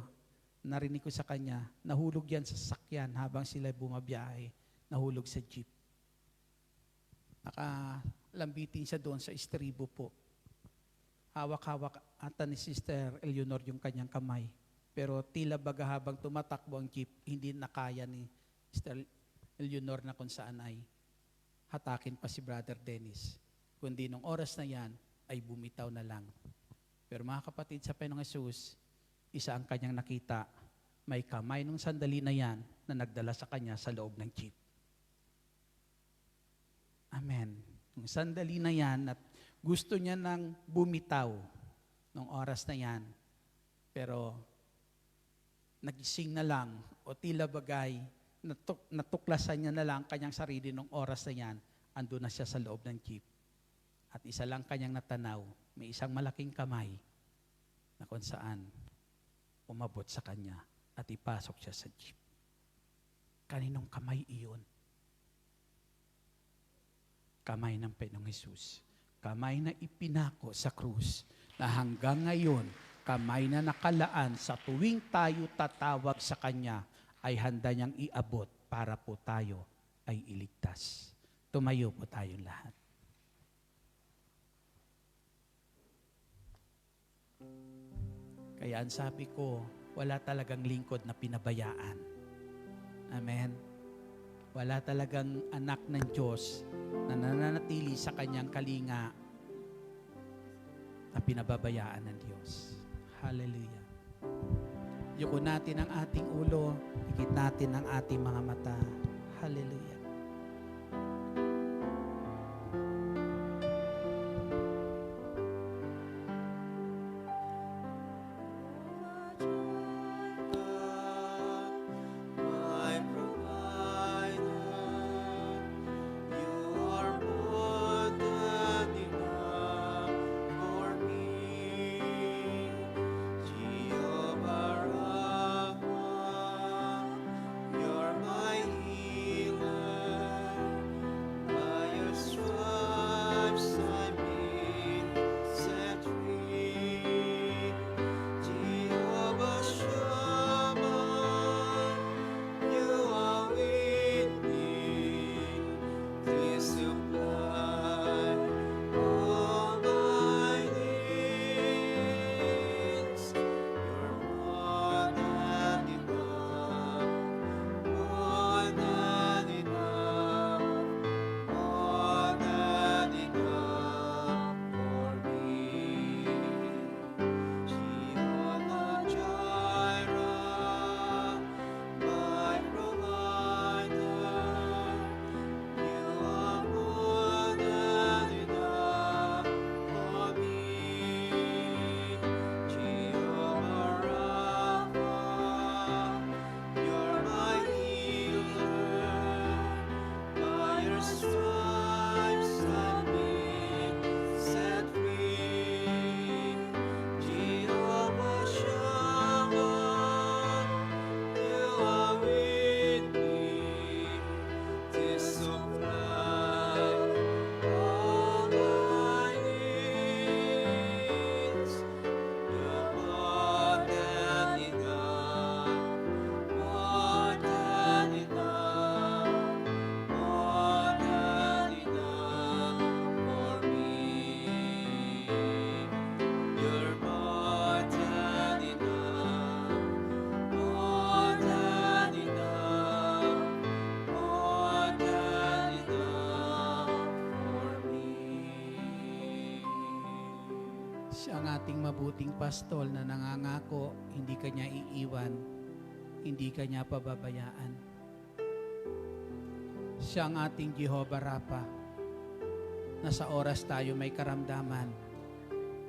narinig ko sa kanya, nahulog yan sa sasakyan habang sila bumabiyahe, nahulog sa jeep. Nakalambitin siya doon sa istribo po. Hawak-hawak ata ni Sister Eleanor yung kanyang kamay. Pero tila baga habang tumatakbo ang jeep, hindi nakaya ni Sister Eleanor na kung saan ay hatakin pa si Brother Dennis. Kundi nung oras na yan, ay bumitaw na lang. Pero mga kapatid, sa Panginoong Hesus, isa ang kanyang nakita, may kamay nung sandali na yan na nagdala sa kanya sa loob ng jeep. Amen. Nung sandali na yan at gusto niya nang bumitaw nung oras na yan, pero nagising na lang o tila bagay, natuklasan niya na lang kanyang sarili nung oras na yan, ando na siya sa loob ng jeep. At isa lang kanyang natanaw, may isang malaking kamay na kung saan umabot sa kanya at ipasok siya sa jeep. Kaninong kamay iyon? Kamay ng Panginoong Hesus. Kamay na ipinako sa krus na hanggang ngayon, kamay na nakalaan sa tuwing tayo tatawag sa Kanya ay handa niyang iabot para po tayo ay iligtas. Tumayo po tayong lahat. Kaya ang sabi ko, wala talagang lingkod na pinabayaan. Amen. Wala talagang anak ng Diyos na nananatili sa kanyang kalinga na pinababayaan ng Diyos. Hallelujah. Yuko natin ang ating ulo, higit natin ang ating mga mata. Hallelujah. My provider, you are more than enough for me. Jehovah Rapha, you're my healer. By your stripes I've been set free. Jehovah Shammah, you are with me to supply all my needs. You're more than enough, more than enough, more than enough for me. Jehovah Jireh, my provider, you are more than enough for me. Jehovah Rapha, you're my healer. By your stripes I've been set free. Jehovah Shammah, you are with me to supply all my needs. You're more than enough, more than enough, more than enough for me. You're more than enough, more than enough, more than enough for me. Siya ang ating mabuting pastol na nangangako, hindi kanya iiwan, hindi kanya pababayaan. Siya ang ating Jehovah Rapha, na sa oras tayo may karamdaman,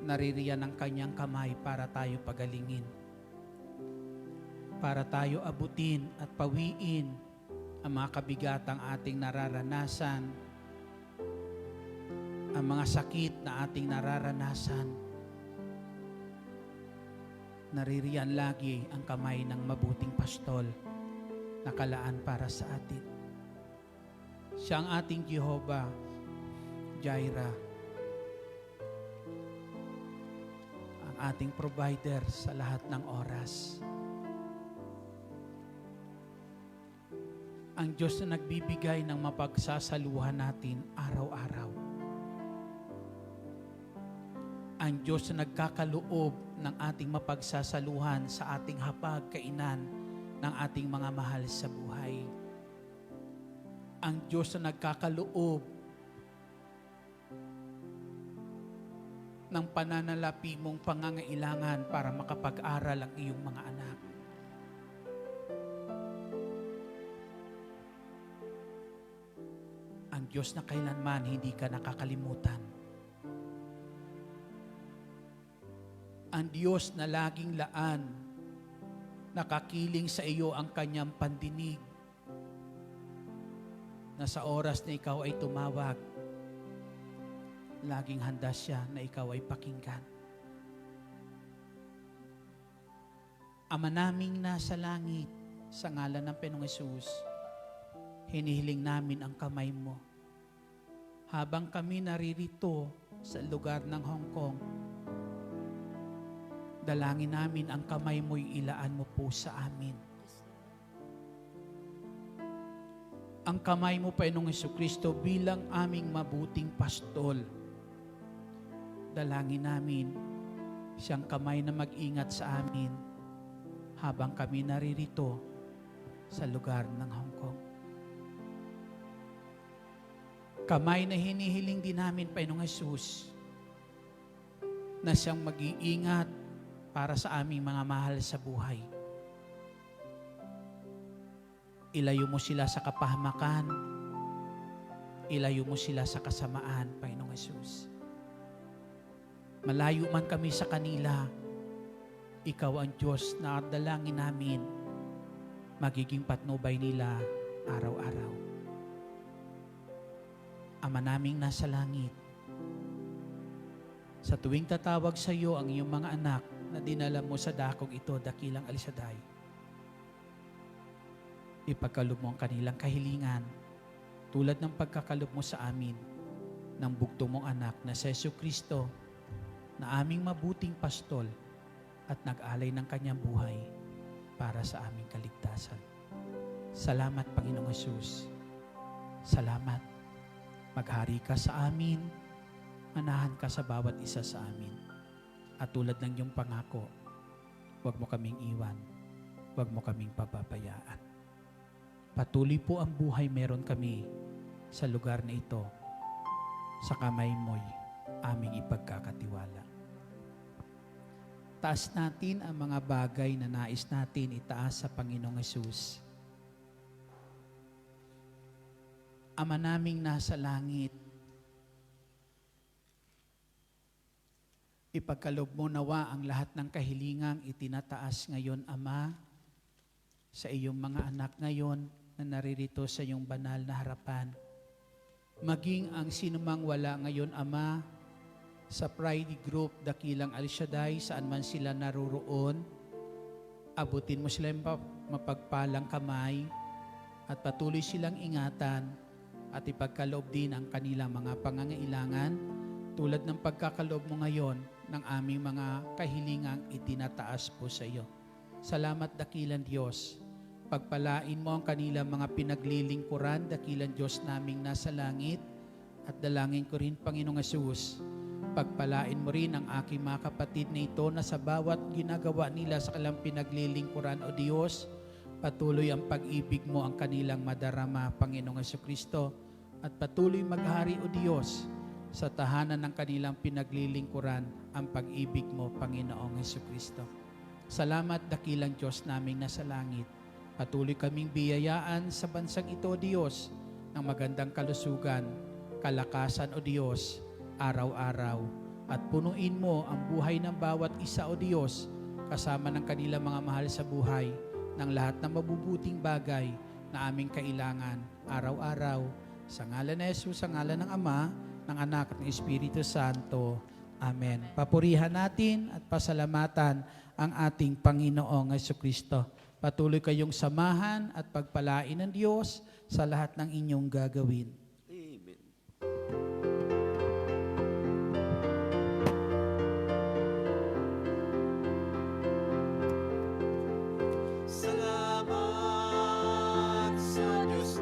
naririyan ang kanyang kamay para tayo pagalingin. Para tayo abutin at pawiin ang mga kabigatang ating nararanasan, ang mga sakit na ating nararanasan. Naririyan lagi ang kamay ng mabuting pastol na kalaan para sa atin. Siya ang ating Jehovah Jireh, ang ating provider sa lahat ng oras. Ang Diyos na nagbibigay ng mapagsasaluhan natin araw-araw. Ang Diyos na nagkakaloob ng ating mapagsasaluhan sa ating hapag-kainan ng ating mga mahal sa buhay. Ang Diyos na nagkakaloob ng pananalapi mong pangangailangan para makapag-aral ang iyong mga anak. Ang Diyos na kailanman hindi ka nakakalimutan. Ang Diyos na laging laan, nakakiling sa iyo ang kanyang pandinig, na sa oras na ikaw ay tumawag, laging handa siya na ikaw ay pakinggan. Ama naming nasa langit, sa ngalan ng Panginoong Hesus, hinihiling namin ang kamay mo. Habang kami naririto sa lugar ng Hong Kong, dalangin namin ang kamay mo'y ilaan mo po sa amin. Ang kamay mo, Panginoong Hesukristo, bilang aming mabuting pastol. Dalangin namin siyang kamay na mag-ingat sa amin habang kami naririto sa lugar ng Hong Kong. Kamay na hinihiling din namin, Panginoong Hesus, na siyang mag-iingat para sa aming mga mahal sa buhay. Ilayo mo sila sa kapahamakan. Ilayo mo sila sa kasamaan, Panginoong Hesus. Malayo man kami sa kanila, ikaw ang Diyos na dalangin namin, magiging patnubay nila araw-araw. Ama naming nasa langit, sa tuwing tatawag sa iyo ang iyong mga anak na dinala mo sa dakong ito, dakilang El Shaddai, ipagkaloob mo ang kanilang kahilingan tulad ng pagkakaloob mo sa amin ng bugtong mong anak na si Jesucristo, na aming mabuting pastol at nag-alay ng kanyang buhay para sa aming kaligtasan. Salamat, Panginoong Hesus. Salamat. Maghari ka sa amin, manahan ka sa bawat isa sa amin. At tulad ng iyong pangako, huwag mo kaming iwan, huwag mo kaming pababayaan. Patuloy po ang buhay meron kami sa lugar na ito, sa kamay mo'y aming ipagkakatiwala. Taas natin ang mga bagay na nais natin itaas sa Panginoong Hesus. Ama naming nasa langit, ipagkaloob mo nawa ang lahat ng kahilingang itinataas ngayon, Ama, sa iyong mga anak ngayon na naririto sa iyong banal na harapan. Maging ang sinumang wala ngayon, Ama, sa Pride Group, Dakilang El Shaddai, saan man sila naroroon, abutin mo sila yung mapagpalang kamay at patuloy silang ingatan at ipagkaloob din ang kanilang mga pangangailangan tulad ng pagkakaloob mo ngayon ng aming mga kahilingang itinataas po sa iyo. Salamat, dakilang Diyos. Pagpalain mo ang kanilang mga pinaglilingkuran, dakilang Diyos naming nasa langit, at dalangin ko rin, Panginoong Hesus, pagpalain mo rin ang aking mga kapatid na ito na sa bawat ginagawa nila sa kanilang pinaglilingkuran, O Diyos, patuloy ang pag-ibig mo ang kanilang madarama, Panginoong Hesukristo, at patuloy maghari, O Diyos, sa tahanan ng kanilang pinaglilingkuran ang pag-ibig mo, Panginoong Hesukristo. Salamat, dakilang Diyos naming nasa langit. Patuloy kaming biyayaan sa bansang ito, O Diyos, ng magandang kalusugan, kalakasan, O Diyos, araw-araw. At punuin mo ang buhay ng bawat isa, O Diyos, kasama ng kanilang mga mahal sa buhay, ng lahat ng mabubuting bagay na aming kailangan araw-araw. Sa ngalan ni Jesus, sa ngalan ng Ama, ng Anak at ng Espiritu Santo. Amen. Papurihan natin at pasalamatan ang ating Panginoong Jesucristo. Patuloy kayong samahan at pagpalain ng Diyos sa lahat ng inyong gagawin. Amen. Salamat sa Diyos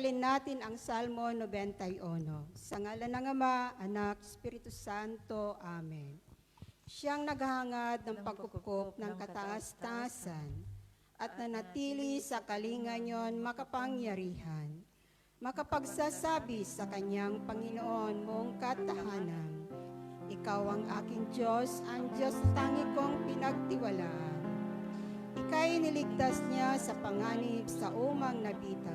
Aralin natin ang Salmo 91. Sa ngalan ng Ama, Anak, Espiritu Santo. Amen. Siyang naghahangad ng pagkukup ng kataas-taasan at nanatili sa kalinganyon makapangyarihan. Makapagsasabi sa kanyang Panginoon mong katahanan. Ikaw ang aking Diyos, ang Diyos tangi kong pinagtiwalaan. Ika'y niligtas niya sa panganib sa umang nabitag.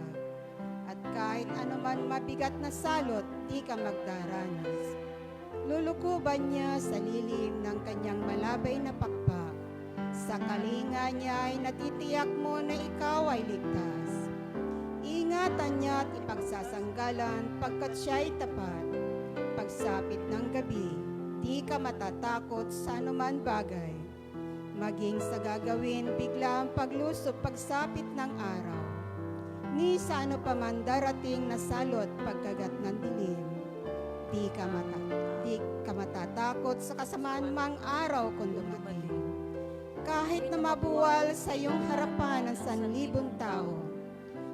At kahit anuman mabigat na salot, di ka magdaranas. Lulukuban niya sa lilim ng kanyang malabay na pakpak. Sa kalinga niya ay natitiyak mo na ikaw ay ligtas. Ingatan niya at ipagsasanggalan pagkat siya'y tapat. Pagsapit ng gabi, di ka matatakot sa anuman bagay. Maging sa gagawin, bigla ang paglusob pagsapit ng araw. Ni sa ano pa man darating na salot pagkagat ng dilim. Di ka matatakot sa kasamaan mang araw kung dumating. Kahit na mabuwal sa iyong harapan ang 1,000 tao,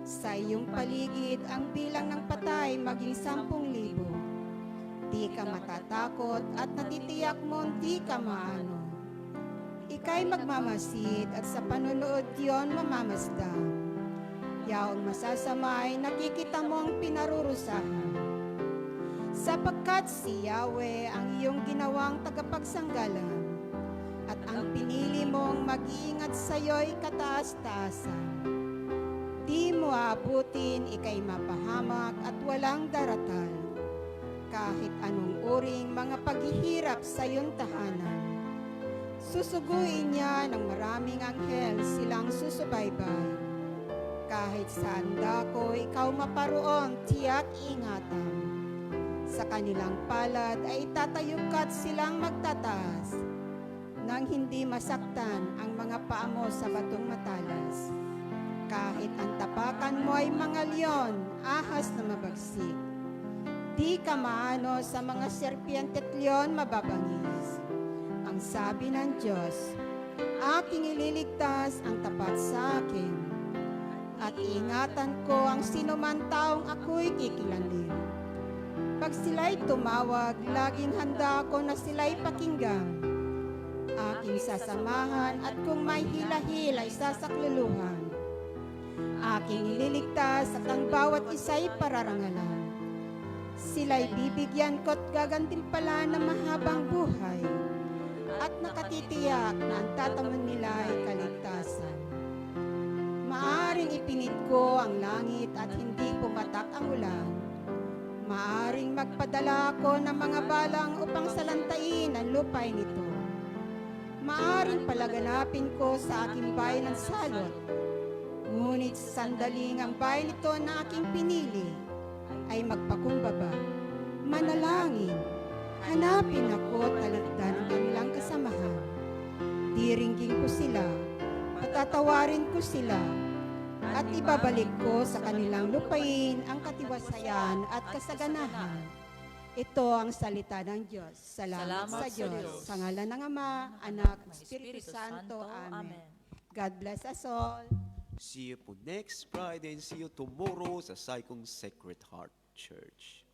sa iyong paligid ang bilang ng patay maging 10,000. Di ka matatakot at natitiyak mo di ka maano. Ika'y magmamasid at sa panunood yon mamamasdang. Yaong masasama ay nakikita mo ang pinarurusahan. Sapagkat si Yahweh ang iyong ginawang tagapagsanggalan at ang pinili mong mag-iingat sa iyo'y kataas-taasan. Di mo aabutin, ika'y mapahamak at walang daratal. Kahit anong uring mga paghihirap sa iyong tahanan. Susuguin niya ng maraming anghel silang susubaybay. Kahit saan dako, ikaw maparoon, tiyak ingatan. Sa kanilang palad ay itatayukat silang magtataas, nang hindi masaktan ang mga paa mo sa batong matalas. Kahit ang tapakan mo ay mga leon, ahas na mabagsik. Di ka maano sa mga serpiente at leon mababangis. Ang sabi ng Diyos, aking ililigtas ang tapat sa akin, at iingatan ko ang sinuman taong ako'y kikilanlin. Pag sila'y tumawag, laging handa ako na sila'y pakinggan. Aking sasamahan at kung may hila-hila ay sasakluluhan. Aking ililigtas at ang bawat isa'y pararangalan. Sila'y bibigyan ko't gagantimpalan ng mahabang buhay. At nakatitiyak na ang tataman nila ay kaligtasan. Maaring ipinit ko ang langit at hindi pumatak ang ulan. Maaring magpadala ako ng mga balang upang salantain ang lupay nito. Maaring palaganapin ko sa aking bayan ng salot. Ngunit sa sandaling ang bayan nito na aking pinili ay magpakumbaba. Manalangin. Hanapin ako at talagdan ang kanilang kasamahan. Diringgin ko sila, patatawarin ko sila, at ibabalik ko sa kanilang lupain ang katiwasayan at kasaganahan. Ito ang salita ng Diyos. Salamat sa Diyos. Sa ngalan ng Ama, Anak, at Espiritu Santo. Amen. God bless us all. See you po next Friday and see you tomorrow sa Saikong Sacred Heart Church.